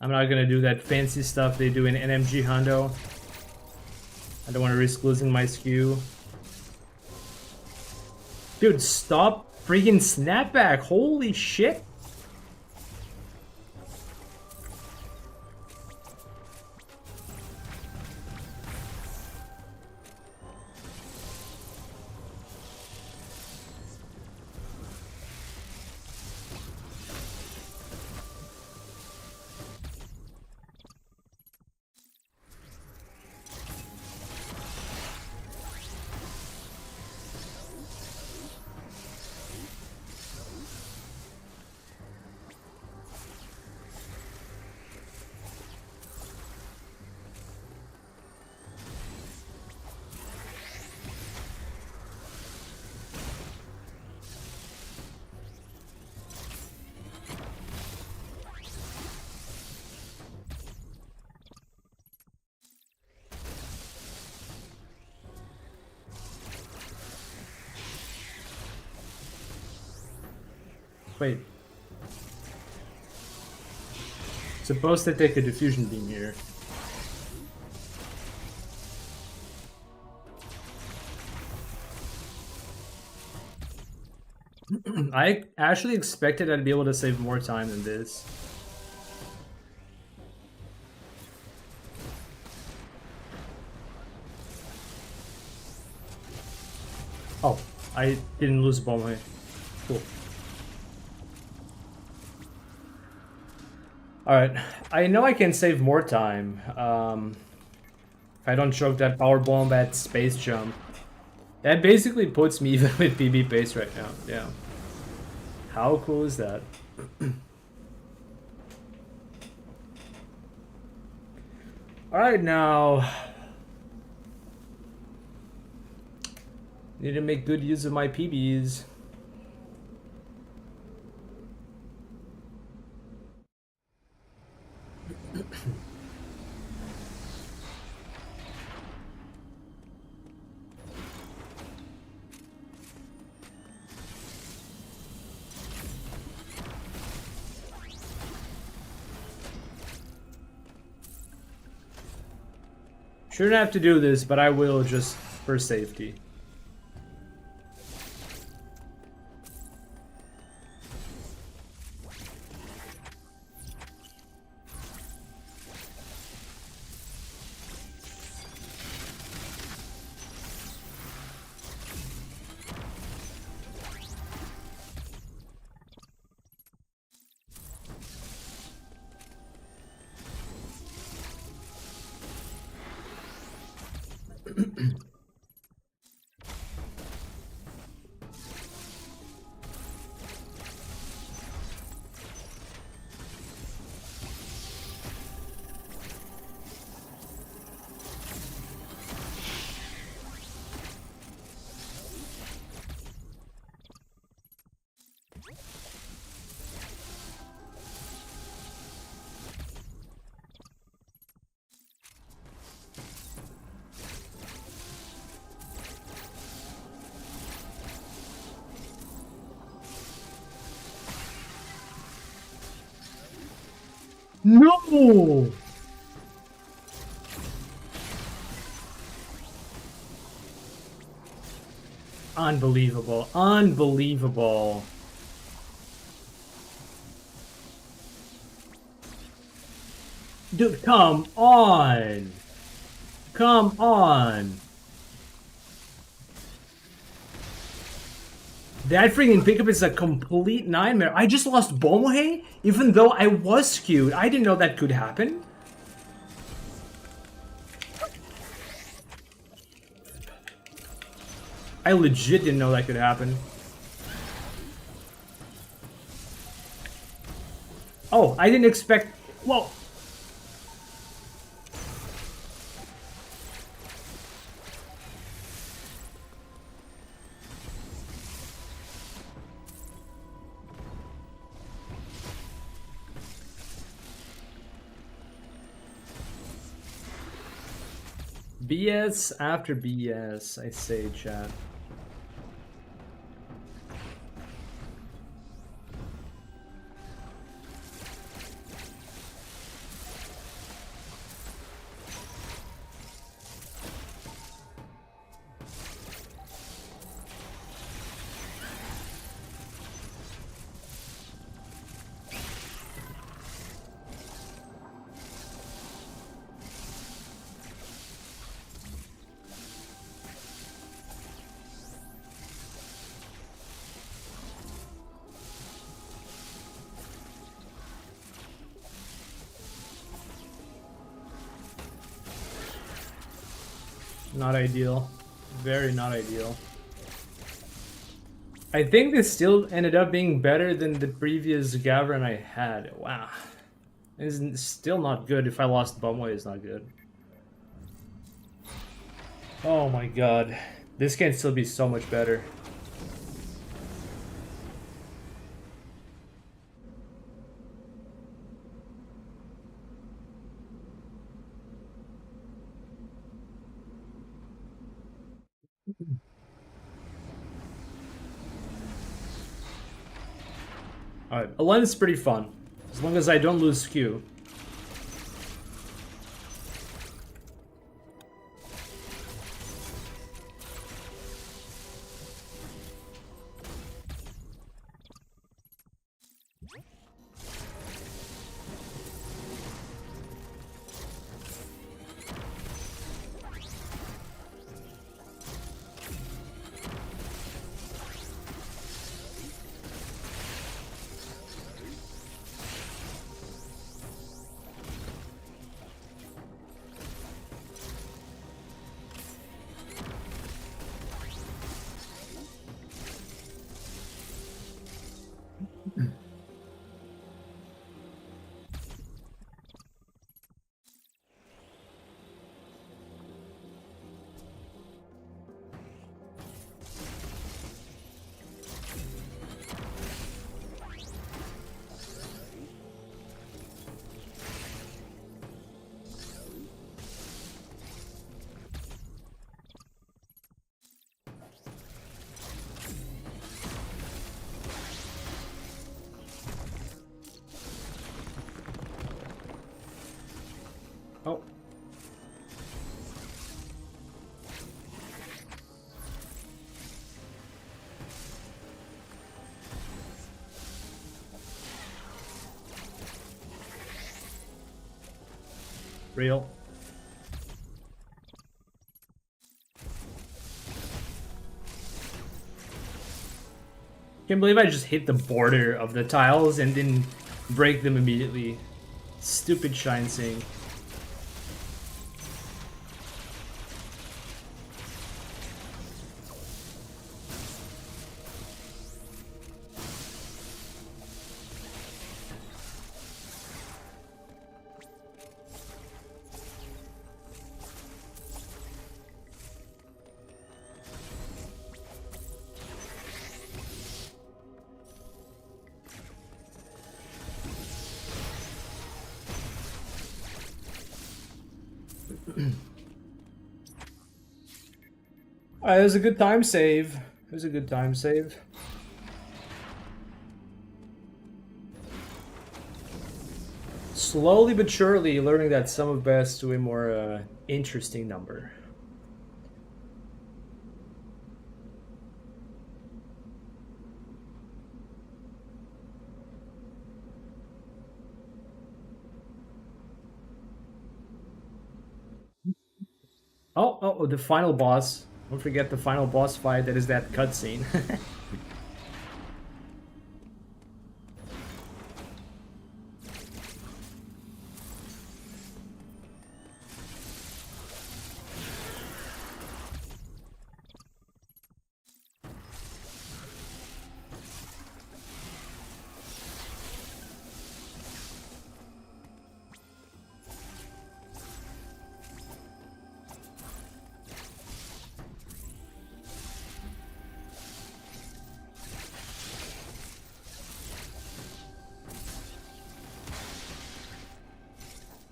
I'm not gonna do that fancy stuff they do in NMG Hondo. I don't want to risk losing my skew. Dude, stop freaking snapback! Holy shit! Wait. Supposed to take a diffusion beam here. I actually expected I'd be able to save more time than this. Oh, I didn't lose bomb. Cool. Alright, I know I can save more time if I don't choke that power bomb at space jump. That basically puts me even with PB pace right now, yeah. How cool is that? Alright, now... Need to make good use of my PBs. Shouldn't have to do this, but I will just for safety. No! Unbelievable. Unbelievable. Dude, come on. Come on. That freaking pickup is a complete nightmare. I just lost Bomohe, even though I was skewed. I didn't know that could happen. I legit didn't know that could happen. Oh, I didn't expect... Whoa. BS after BS, I say, chat. Not ideal. Very not ideal. I think this still ended up being better than the previous Gavran I had. Wow. It's still not good. If I lost Bumway, it's not good. Oh my god. This can still be so much better. Alright, 11 is pretty fun. As long as I don't lose skew. Real. Can't believe I just hit the border of the tiles and didn't break them immediately. Stupid Shine Sing. It was a good time save. It was a good time save. Slowly but surely learning that sum of best to a more interesting number. Oh, the final boss. Don't forget the final boss fight, that is that cutscene.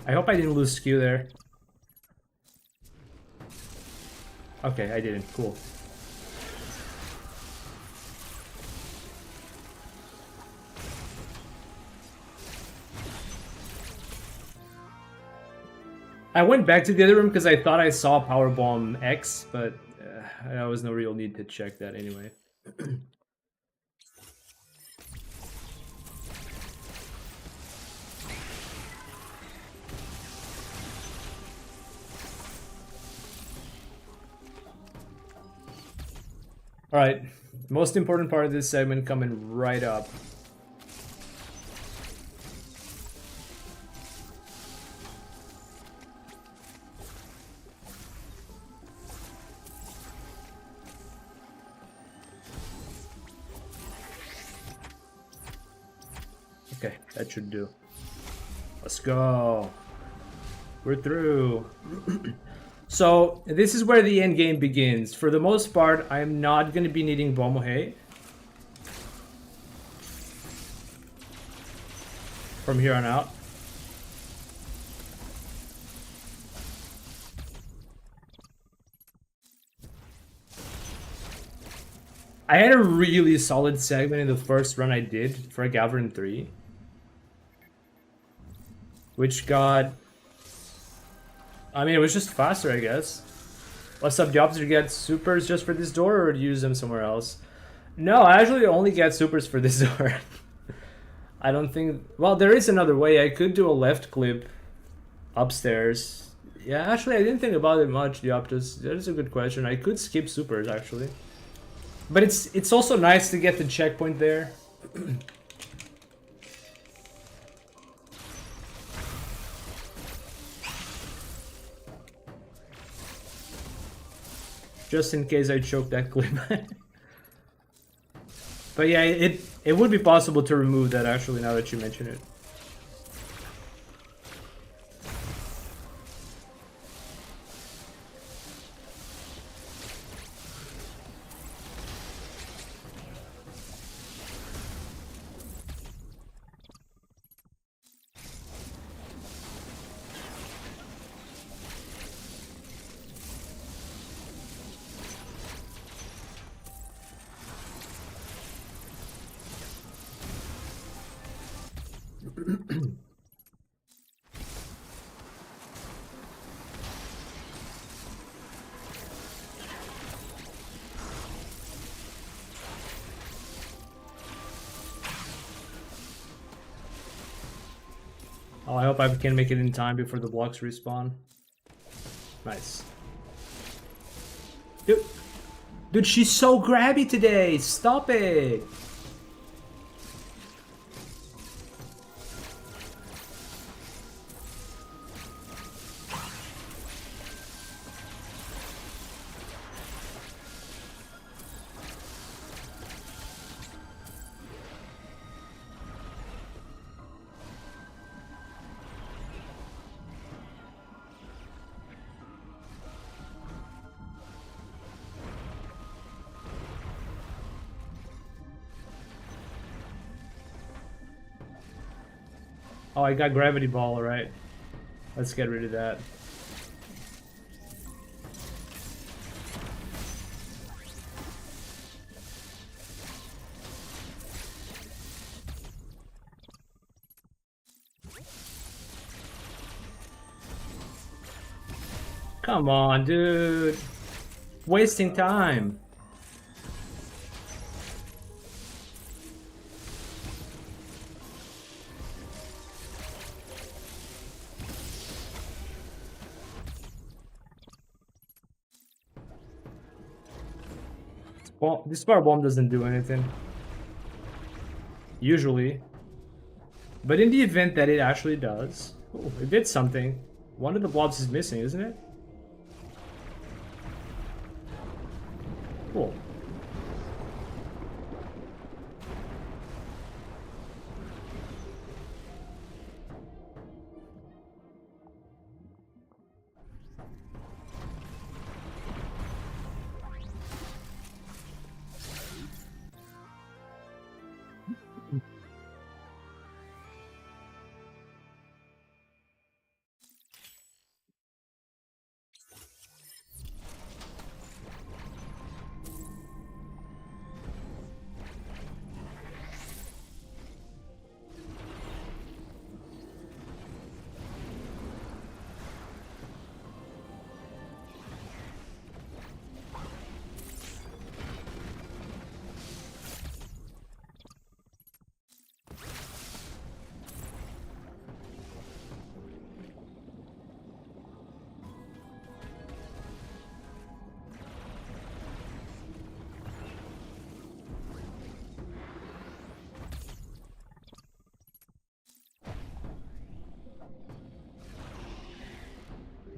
I hope I didn't lose skew there. Okay, I didn't. Cool. I went back to the other room because I thought I saw Powerbomb X, but there was no real need to check that anyway. Alright, most important part of this segment coming right up. Okay, that should do. Let's go. We're through. So, this is where the end game begins. For the most part, I am not going to be needing Bomohe from here on out. I had a really solid segment in the first run I did for Gavern 3, which got... I mean, it was just faster, I guess. What's up, Jobs? Do you get supers just for this door, or do you use them somewhere else? No, I actually only get supers for this door. I don't think... Well, there is another way. I could do a left clip upstairs. Yeah, actually, I didn't think about it much, Dioptus. That is a good question. I could skip supers, actually. But it's also nice to get the checkpoint there. Just in case I choke that clip. But yeah, it would be possible to remove that, actually, now that you mention it. Oh, I hope I can make it in time before the blocks respawn. Nice. Dude, she's so grabby today. Stop it. Oh, I got gravity ball, alright. Let's get rid of that. Come on, dude. Wasting time. Well, this fire bomb doesn't do anything. Usually. But in the event that it actually does... Oh, it did something. One of the blobs is missing, isn't it? Cool.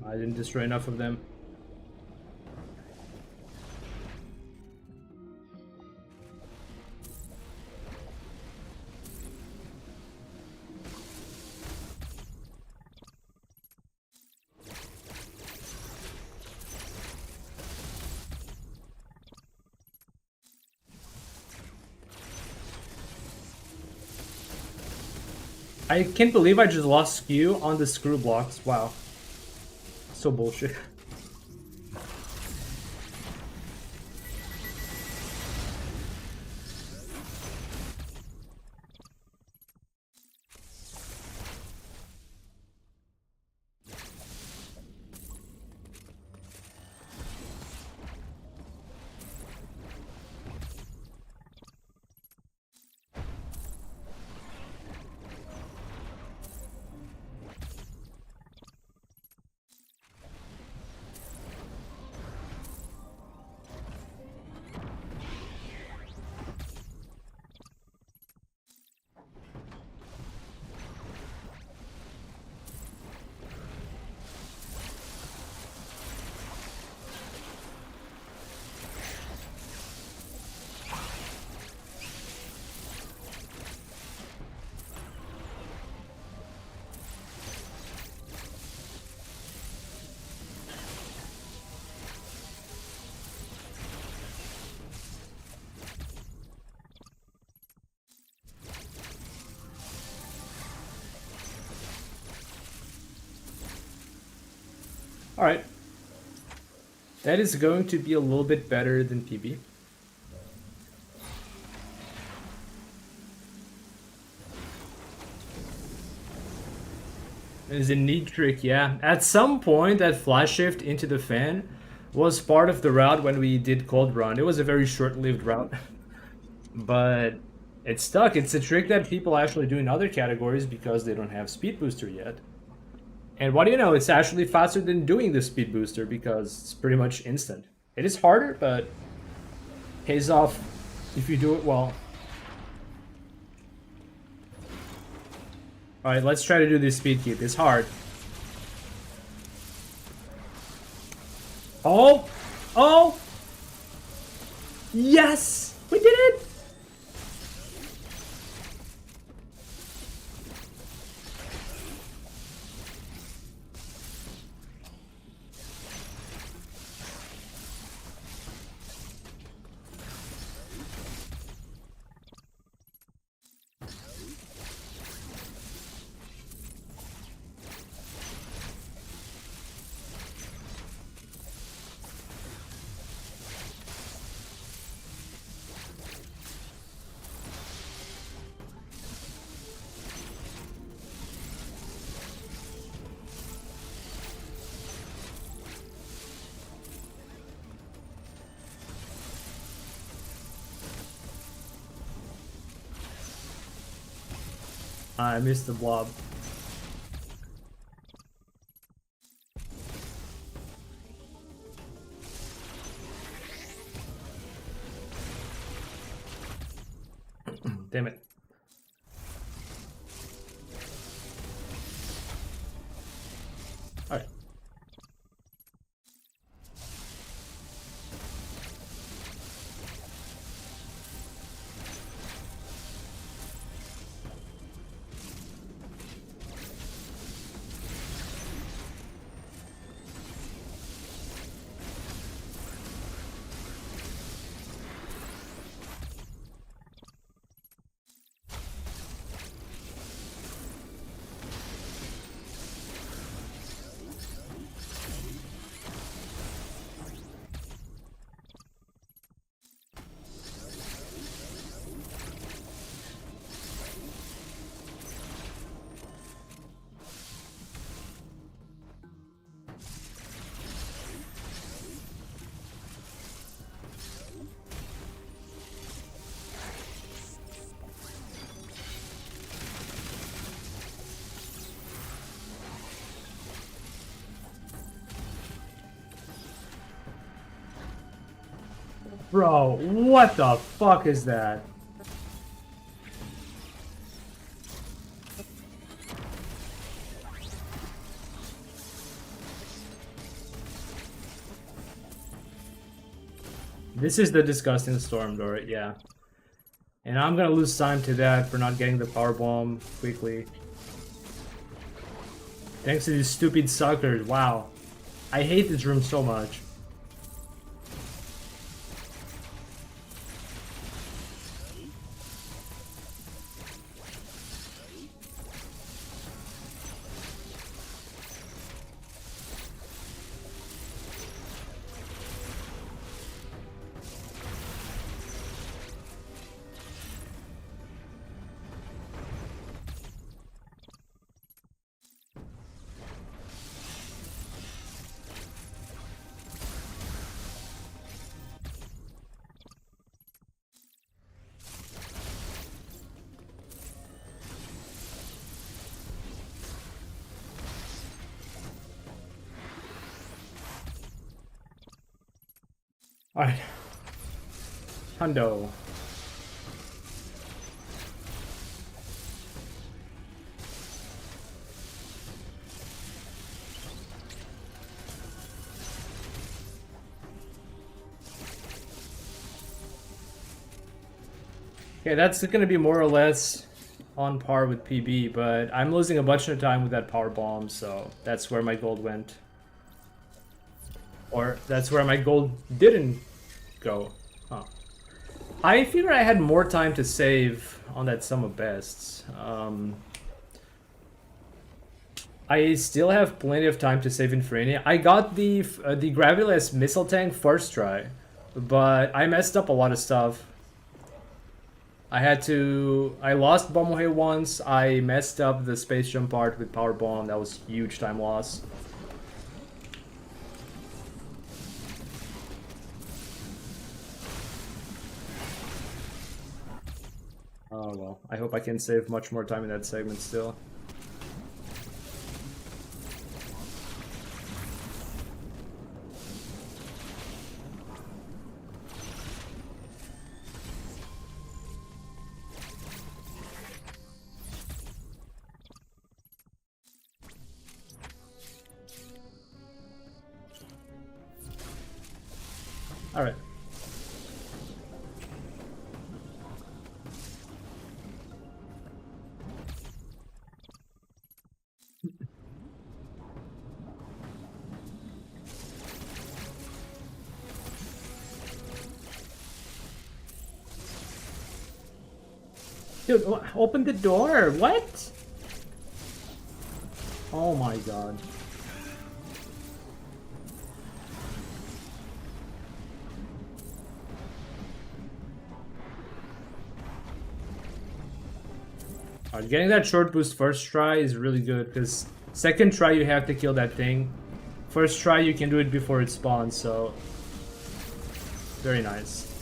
I didn't destroy enough of them. I can't believe I just lost skew on the screw blocks. Wow. So bullshit. Alright. That is going to be a little bit better than PB. It is a neat trick, yeah. At some point, that flash shift into the fan was part of the route when we did Cold Run. It was a very short-lived route. But It's stuck. It's a trick that people actually do in other categories because they don't have speed booster yet. And what do you know? It's actually faster than doing the speed booster because it's pretty much instant. It is harder, but pays off if you do it well. Alright, let's try to do this speed keep. It's hard. Oh! Oh! Yes! We did it! I missed the blob. Damn it. Alright. Bro, what the fuck is that? This is the disgusting storm door, yeah. And I'm gonna lose time to that for not getting the power bomb quickly. Thanks to these stupid suckers, wow. I hate this room so much. Alright. Hundo. Okay, that's gonna be more or less on par with PB, but I'm losing a bunch of time with that power bomb, so that's where my gold went. Or that's where my gold didn't go. Huh. I figured I had more time to save on that sum of bests. I still have plenty of time to save in Frenia. I got the Gravyless missile tank first try, but I messed up a lot of stuff. I lost Bomohe once, I messed up the space jump part with power bomb, that was huge time loss. Oh well, I hope I can save much more time in that segment still. Alright. Dude, open the door! What? Oh my god. Getting that short boost first try is really good, because second try you have to kill that thing. First try you can do it before it spawns, so... Very nice.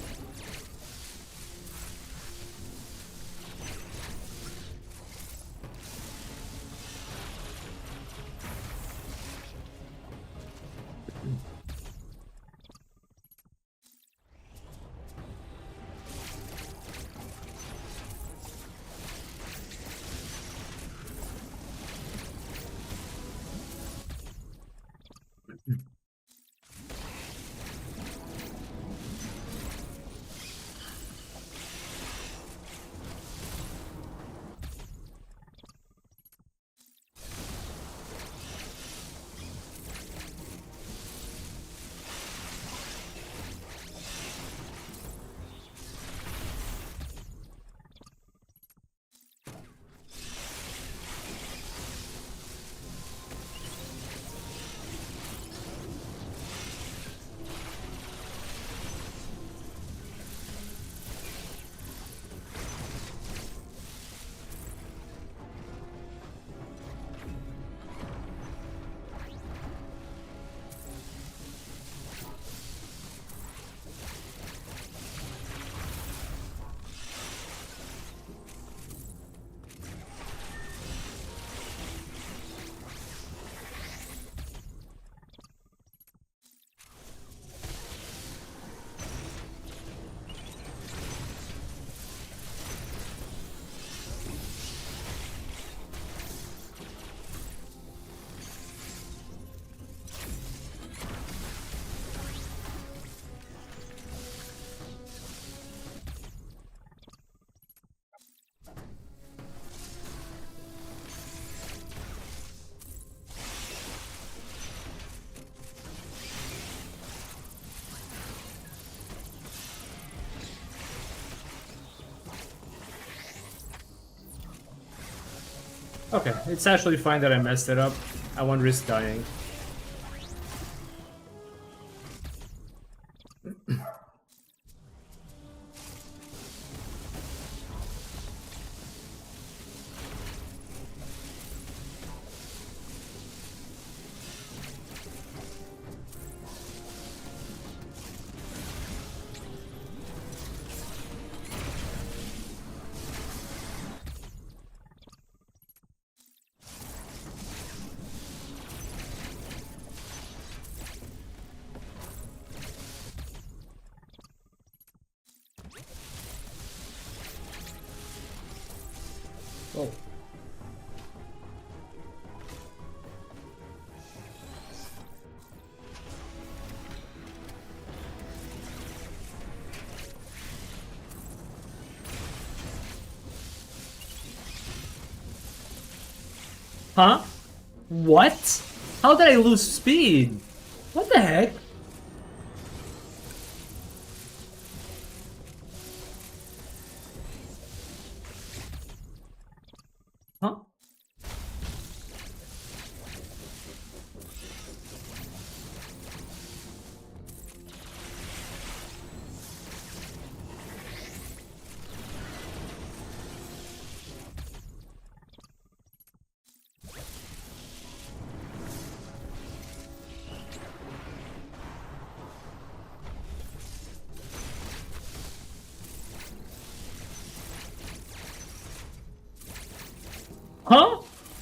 Okay, it's actually fine that I messed it up. I won't risk dying. Oh. Huh? What? How did I lose speed? What the heck? Huh?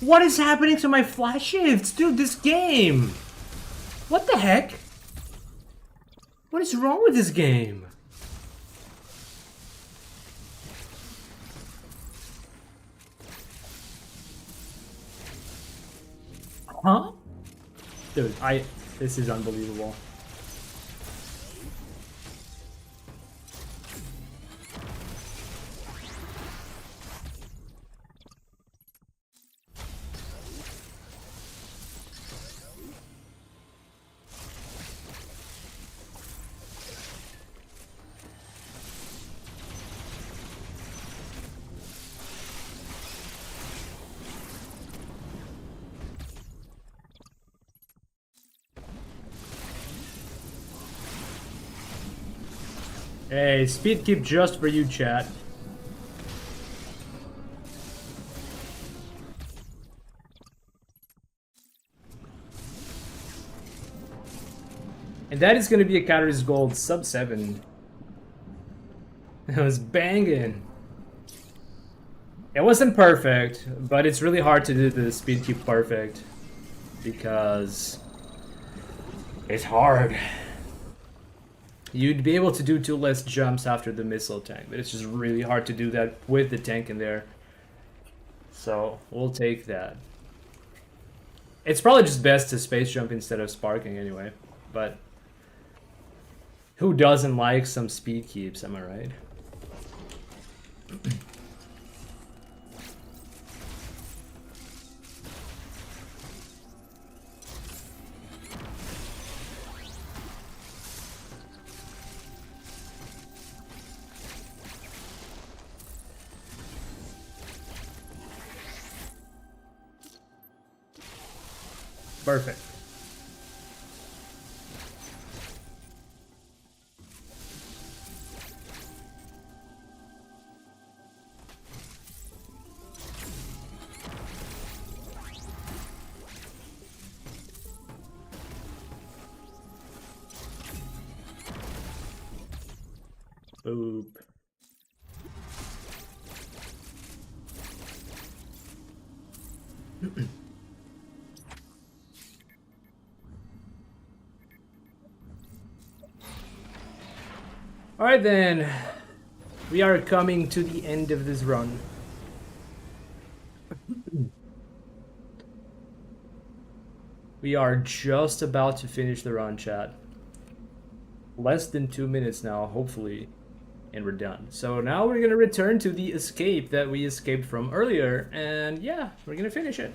What is happening to my flash shifts? Dude, this game! What the heck? What is wrong with this game? Huh? Dude, this is unbelievable. Hey, speed keep just for you, chat. And that is going to be a Calories Gold sub 7. It was banging. It wasn't perfect, but it's really hard to do the speed keep perfect because it's hard. You'd be able to do 2 less jumps after the missile tank, but it's just really hard to do that with the tank in there. So, we'll take that. It's probably just best to space jump instead of sparking anyway, but who doesn't like some speed keeps, am I right? Perfect. Boop. Alright then, we are coming to the end of this run. We are just about to finish the run, chat. Less than 2 minutes now, hopefully, and we're done. So now we're gonna return to the escape that we escaped from earlier, and yeah, we're gonna finish it.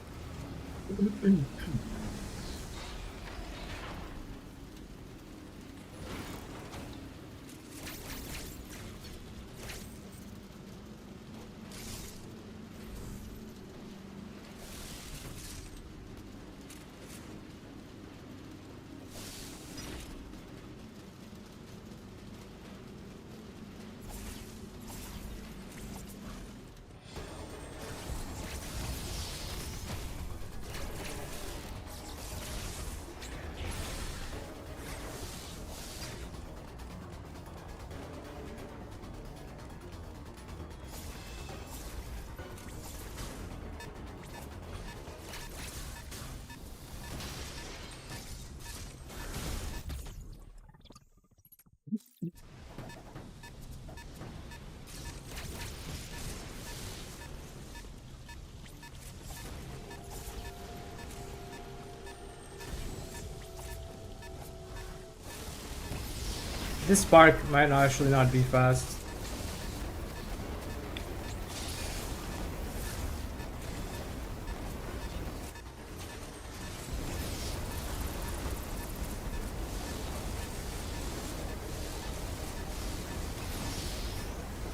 This spark might actually not be fast.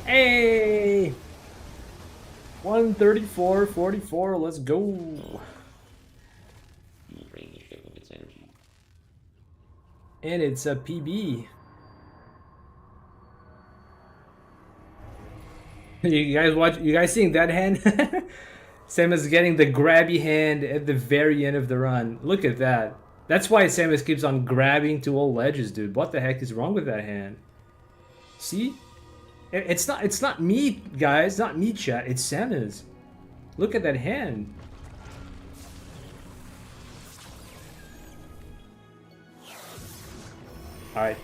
Hey! 134.44, let's go. And it's a PB. You guys watch? You guys seeing that hand? Samus getting the grabby hand at the very end of the run. Look at that. That's why Samus keeps on grabbing to all ledges, dude. What the heck is wrong with that hand? See? It's not me, guys. Not me, chat. It's Samus. Look at that hand. Alright.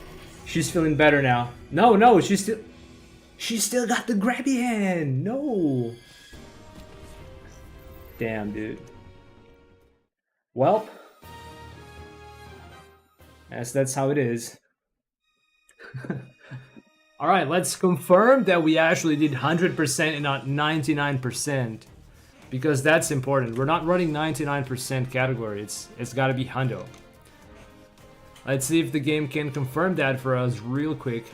She's feeling better now. No, no, she's still got the grabby hand. No. Damn, dude. Well. That's how it is. Alright, let's confirm that we actually did 100% and not 99%. Because that's important. We're not running 99% category. It's gotta be hundo. Let's see if the game can confirm that for us real quick.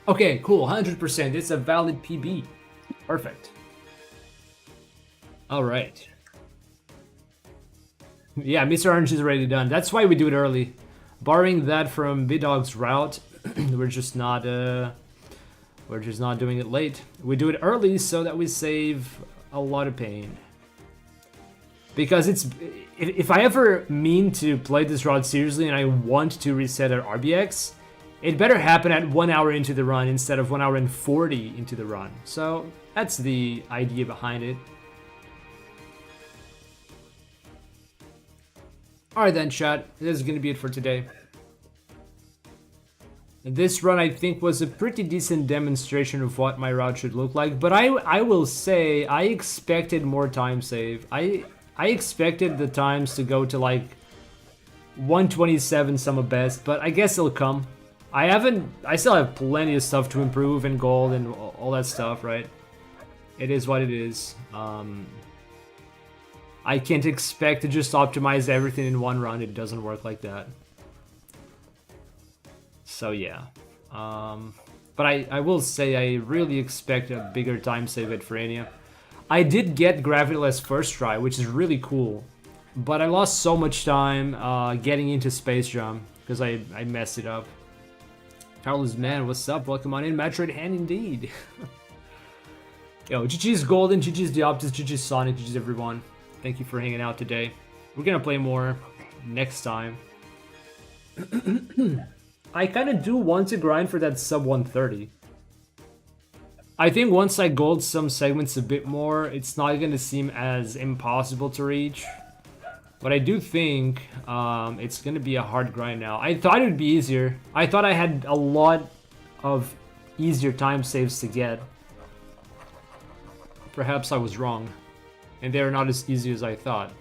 Okay, cool, 100%. It's a valid PB. Perfect. Alright. Yeah, Mr. Orange is already done. That's why we do it early. Barring that from Bidog's route, we're just not doing it late. We do it early so that we save a lot of pain. Because if I ever mean to play this route seriously and I want to reset at RBX, it better happen at 1 hour into the run instead of 1 hour and 40 into the run. So that's the idea behind it. Alright then, chat. This is gonna be it for today. This run, I think, was a pretty decent demonstration of what my route should look like, but I will say I expected more time save. I expected the times to go to like 127 some of best, but I guess it'll come. I still have plenty of stuff to improve in gold and all that stuff, right? It is what it is. I can't expect to just optimize everything in one run. It doesn't work like that. So yeah. But I will say I really expect a bigger time save at Frania. I did get Gravityless first try, which is really cool. But I lost so much time getting into Space Jump because I messed it up. Carlos, man, what's up? Welcome on in. Metroid hand indeed. Yo, GG's Golden, GG's Dioptus, GG's Sonic, GG's everyone. Thank you for hanging out today. We're gonna play more next time. I kind of do want to grind for that sub 130. I think once I gold some segments a bit more, it's not gonna seem as impossible to reach. But I do think it's gonna be a hard grind now. I thought it would be easier. I thought I had a lot of easier time saves to get. Perhaps I was wrong. And they're not as easy as I thought.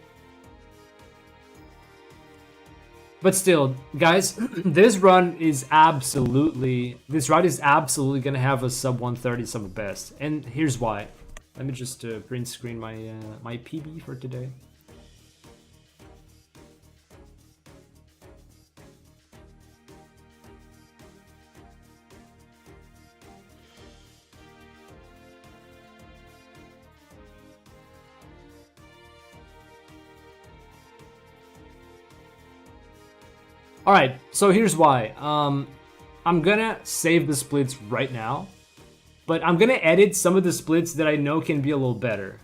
But still, guys, this route is absolutely gonna have a sub 130 sub best. And here's why. Let me just print screen my my PB for today. Alright, so here's why. I'm gonna save the splits right now, but I'm gonna edit some of the splits that I know can be a little better.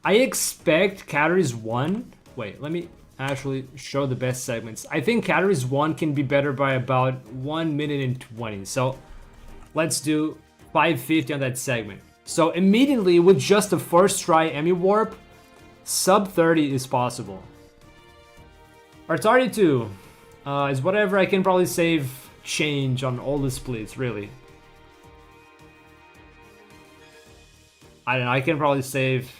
I expect Categories 1... Wait, let me actually show the best segments. I think Categories 1 can be better by about 1 minute and 20, so let's do 550 on that segment. So immediately, with just the first try Emmy Warp, sub 30 is possible. Artari 2... is whatever I can probably save change on all the splits, really. I don't know, I can probably save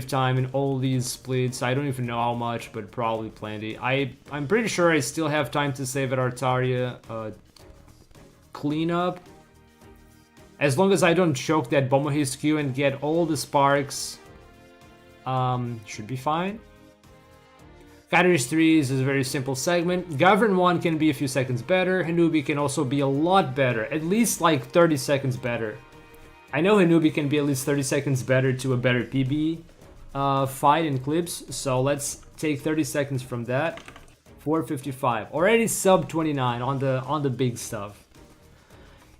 time in all these splits. I don't even know how much, but probably plenty. I'm pretty sure I still have time to save at Artaria cleanup. As long as I don't choke that Bomohis Q and get all the sparks, should be fine. Categories 3 is a very simple segment. Govern 1 can be a few seconds better. Hanubi can also be a lot better. At least like 30 seconds better. I know Hanubi can be at least 30 seconds better to a better PB fight in clips. So let's take 30 seconds from that. 455. Already sub 29 on the big stuff.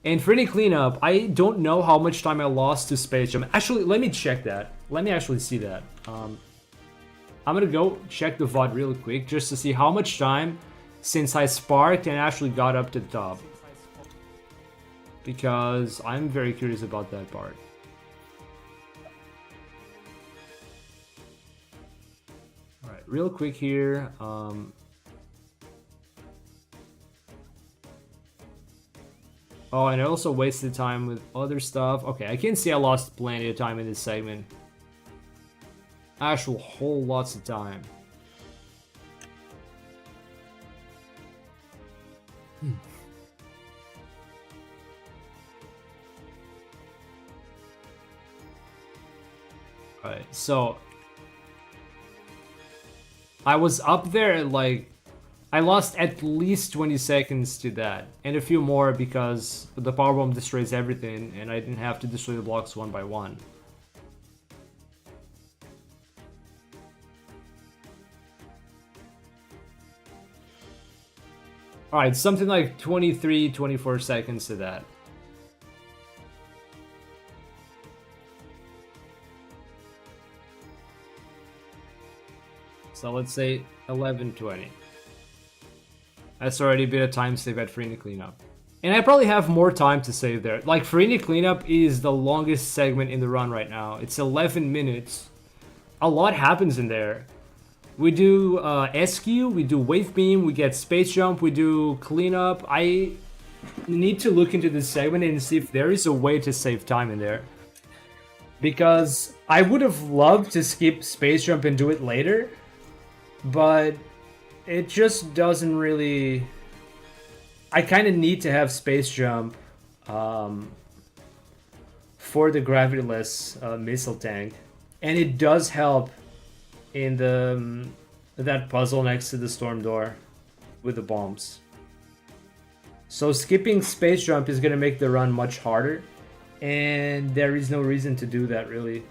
And for any cleanup, I don't know how much time I lost to Space Jump. Actually, let me check that. Let me actually see that. I'm gonna go check the VOD real quick just to see how much time since I sparked and actually got up to the top. Because I'm very curious about that part. Alright, real quick here. Oh, and I also wasted time with other stuff. Okay, I can see I lost plenty of time in this segment. Actual whole lots of time. Alright, so I was up there at like I lost at least 20 seconds to that, and a few more because the powerbomb destroys everything, and I didn't have to destroy the blocks one by one. Alright, something like 23, 24 seconds to that. So let's say 11:20. That's already a bit of time save at Farina Cleanup. And I probably have more time to save there. Like, Farina Cleanup is the longest segment in the run right now. It's 11 minutes. A lot happens in there. We do SQ, we do Wave Beam, we get Space Jump, we do Cleanup. I need to look into this segment and see if there is a way to save time in there. Because I would have loved to skip Space Jump and do it later, but it just doesn't really... I kind of need to have Space Jump for the gravity-less missile tank. And it does help in the that puzzle next to the storm door with the bombs. So skipping Space Jump is going to make the run much harder, and there is no reason to do that really.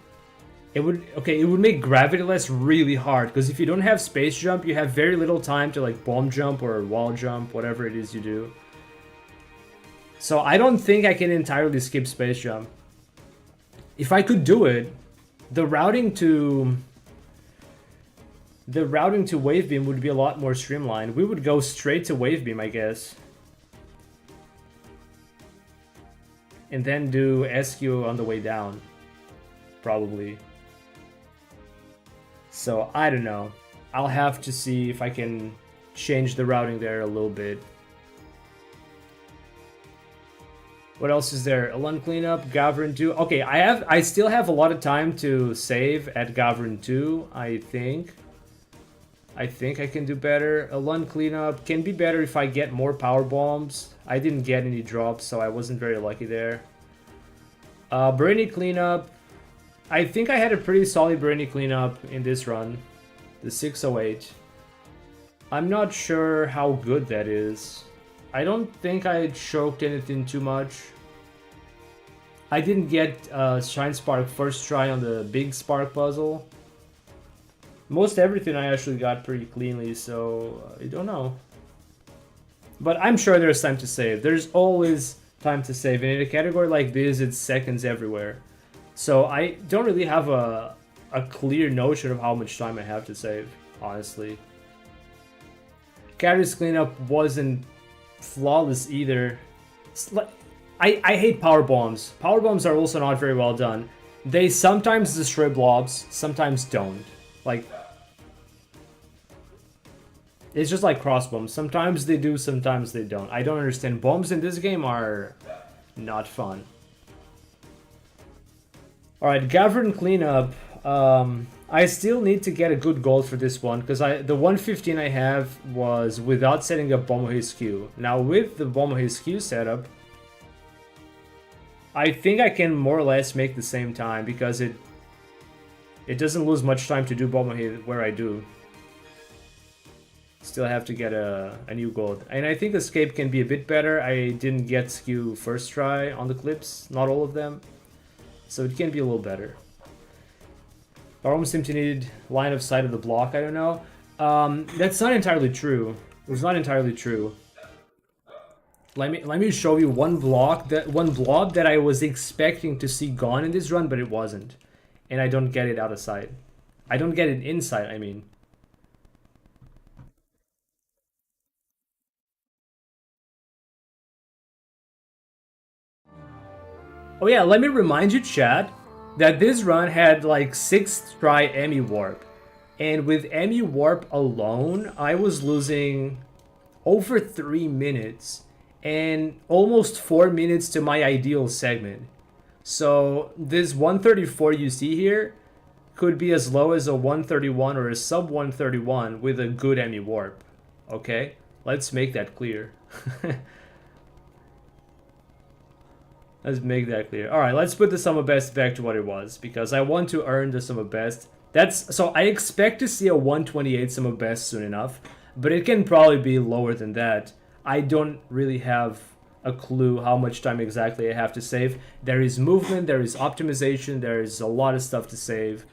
It would make gravity-less really hard, because if you don't have Space Jump, you have very little time to like bomb jump or wall jump, whatever it is you do. So I don't think I can entirely skip Space Jump. If I could do it, the routing to Wave Beam would be a lot more streamlined. We would go straight to Wave Beam, I guess. And then do SQ on the way down. Probably. So, I don't know. I'll have to see if I can change the routing there a little bit. What else is there? Alun Cleanup, Gavrin 2. Okay, I still have a lot of time to save at Gavrin 2, I think. I think I can do better. Alun Cleanup can be better if I get more power bombs. I didn't get any drops, so I wasn't very lucky there. Brainy Cleanup. I think I had a pretty solid Brainy Cleanup in this run. The 608. I'm not sure how good that is. I don't think I choked anything too much. I didn't get Shine Spark first try on the big spark puzzle. Most everything I actually got pretty cleanly, so I don't know. But I'm sure there's time to save. There's always time to save, and in a category like this, it's seconds everywhere. So I don't really have a clear notion of how much time I have to save, honestly. Carrier's Cleanup wasn't flawless either. I hate power bombs. Power bombs are also not very well done. They sometimes destroy blobs, sometimes don't. Like, it's just like cross bombs. Sometimes they do, sometimes they don't. I don't understand. Bombs in this game are not fun. Alright, Gavrin Cleanup. I still need to get a good gold for this one, because the 115 I have was without setting up Bomb Skew. Now with the Bomb Skew setup, I think I can more or less make the same time, because it doesn't lose much time to do Bomb where I do. Still have to get a new gold. And I think Escape can be a bit better. I didn't get Skew first try on the clips, not all of them. So it can be a little better. I almost seem to need line of sight of the block, I don't know. That's not entirely true. It's not entirely true. Let me show you one blob that I was expecting to see gone in this run, but it wasn't. And I don't get it out of sight. I don't get it in sight, I mean. Oh yeah, let me remind you, chat, that this run had like 6th try Emmy Warp. And with MU Warp alone, I was losing over 3 minutes and almost 4 minutes to my ideal segment. So this 134 you see here could be as low as a 131 or a sub 131 with a good MU Warp. Okay? Let's make that clear. Let's make that clear. Alright, let's put the sum of best back to what it was, because I want to earn the sum of best. So I expect to see a 128 sum of best soon enough, but it can probably be lower than that. I don't really have a clue how much time exactly I have to save. There is movement, there is optimization, there is a lot of stuff to save.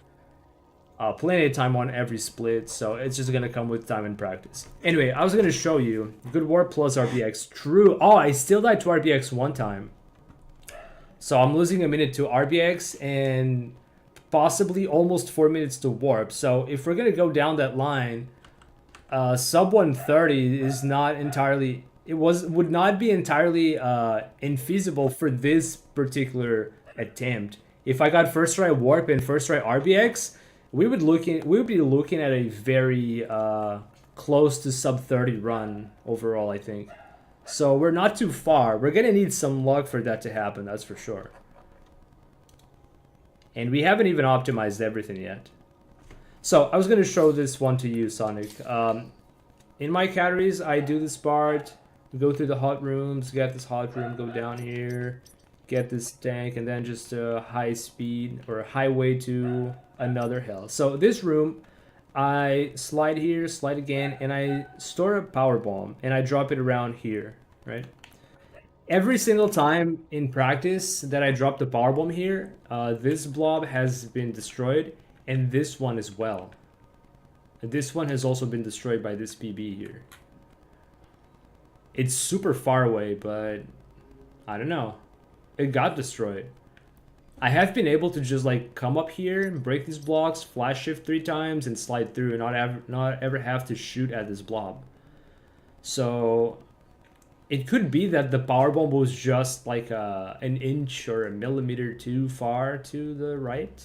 Plenty of time on every split, so it's just gonna come with time and practice. Anyway, I was gonna show you good warp plus RPX. True. Oh, I still died to RPX one time. So I'm losing a minute to RPX and possibly almost 4 minutes to warp. So if we're gonna go down that line, sub 130 is not entirely. Would not be entirely infeasible for this particular attempt. If I got first try warp and first try RPX, we would be looking at a very close to sub 30 run overall, I think. So we're not too far. We're gonna need some luck for that to happen, that's for sure. And we haven't even optimized everything yet. So I was gonna show this one to you, Sonic. In my categories, I do this part, go through the hot rooms, get this hot room, go down here, get this tank, and then just high speed or highway to another hill. So this room, I slide here, slide again, and I store a power bomb, and I drop it around here, right? Every single time in practice that I drop the power bomb here, this blob has been destroyed, and this one as well. And this one has also been destroyed by this PB here. It's super far away, but I don't know. It got destroyed. I have been able to just like come up here and break these blocks, flash shift 3 times, and slide through, and not ever have to shoot at this blob. So it could be that the power bomb was just like an inch or a millimeter too far to the right.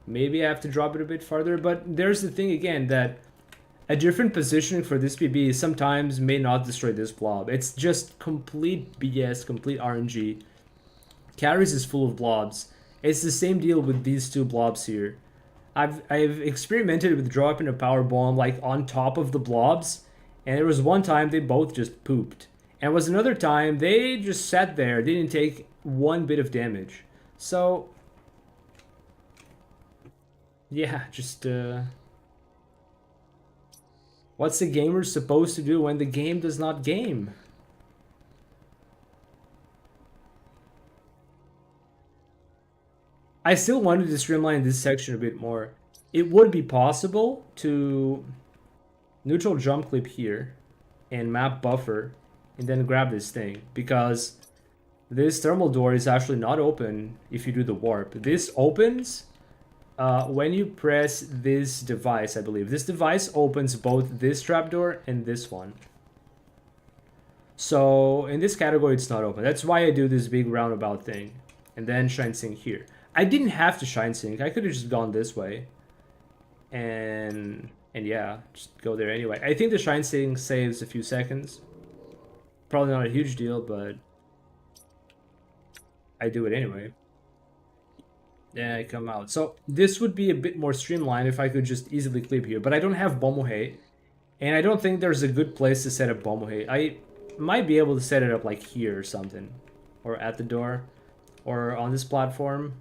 Maybe I have to drop it a bit farther, but there's the thing again that a different positioning for this PB sometimes may not destroy this blob. It's just complete BS, complete RNG. Carries is full of blobs. It's the same deal with these two blobs here. I've experimented with dropping a power bomb like on top of the blobs, and there was one time they both just pooped. And was another time they just sat there, they didn't take one bit of damage. So yeah, just what's the gamer supposed to do when the game does not game? I still wanted to streamline this section a bit more. It would be possible to neutral jump clip here and map buffer and then grab this thing, because this thermal door is actually not open if you do the warp. This opens when you press this device, I believe. This device opens both this trapdoor and this one. So in this category, it's not open. That's why I do this big roundabout thing and then shine sync here. I didn't have to shine sync. I could have just gone this way. And yeah, just go there anyway. I think the shine sync saves a few seconds. Probably not a huge deal, but I do it anyway. Then I come out. So this would be a bit more streamlined if I could just easily clip here. But I don't have Bomohe. And I don't think there's a good place to set up Bomohe. I might be able to set it up like here or something. Or at the door. Or on this platform.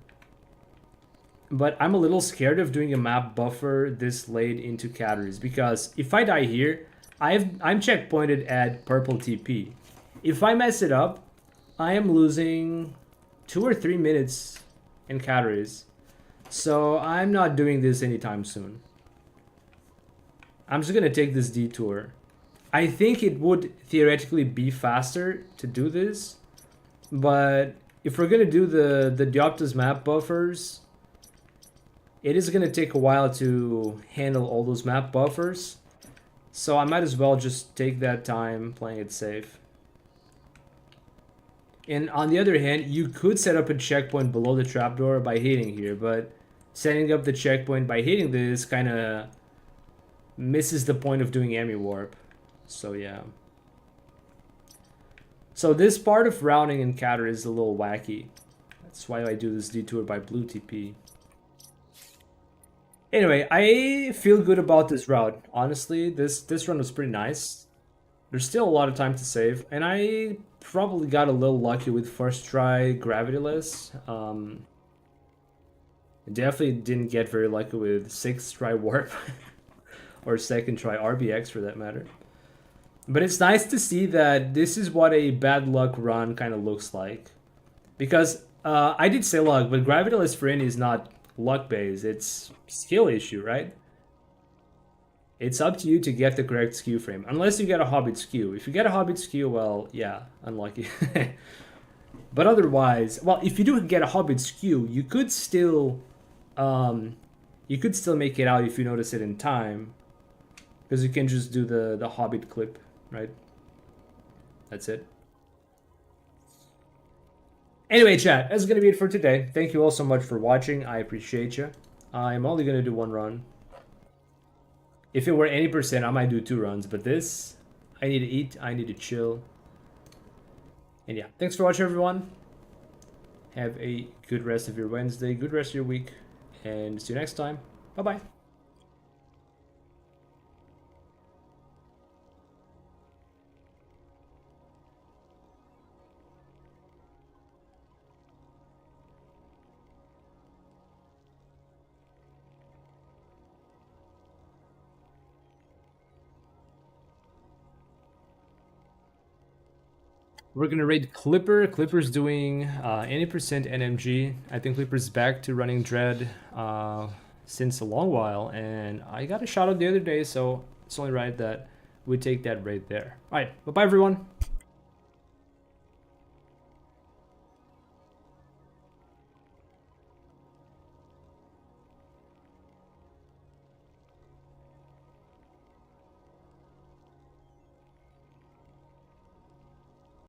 But I'm a little scared of doing a map buffer this late into categories, because if I die here, I'm checkpointed at purple TP. If I mess it up, I am losing 2 or 3 minutes in categories. So I'm not doing this anytime soon. I'm just gonna take this detour. I think it would theoretically be faster to do this, but if we're gonna do the Diopta's map buffers, it is going to take a while to handle all those map buffers. So I might as well just take that time playing it safe. And on the other hand, you could set up a checkpoint below the trapdoor by hitting here, but setting up the checkpoint by hitting this kind of misses the point of doing Ami Warp. So yeah. So this part of routing encounter is a little wacky. That's why I do this detour by blue TP. Anyway, I feel good about this route. Honestly, this run was pretty nice. There's still a lot of time to save, and I probably got a little lucky with first try gravityless. Definitely didn't get very lucky with 6th try warp or 2nd try RBX for that matter. But it's nice to see that this is what a bad luck run kind of looks like. Because I did say luck, but gravityless for any is not luck based, it's skill issue, right? It's up to you to get the correct skew frame, unless you get a Hobbit skew. If you get a Hobbit skew, well, yeah, unlucky. But otherwise, well, if you do get a Hobbit skew, you could still make it out if you notice it in time, because you can just do the Hobbit clip, right? That's it. Anyway, chat, that's gonna be it for today. Thank you all so much for watching. I appreciate you. I'm only gonna do 1 run. If it were any percent, I might do 2 runs, but this, I need to eat, I need to chill. And yeah, thanks for watching, everyone. Have a good rest of your Wednesday, good rest of your week, and see you next time. Bye-bye. We're gonna raid Clipper. Clipper's doing any percent NMG. I think Clipper's back to running Dread since a long while, and I got a shout out the other day, so it's only right that we take that raid there. Alright, bye-bye everyone.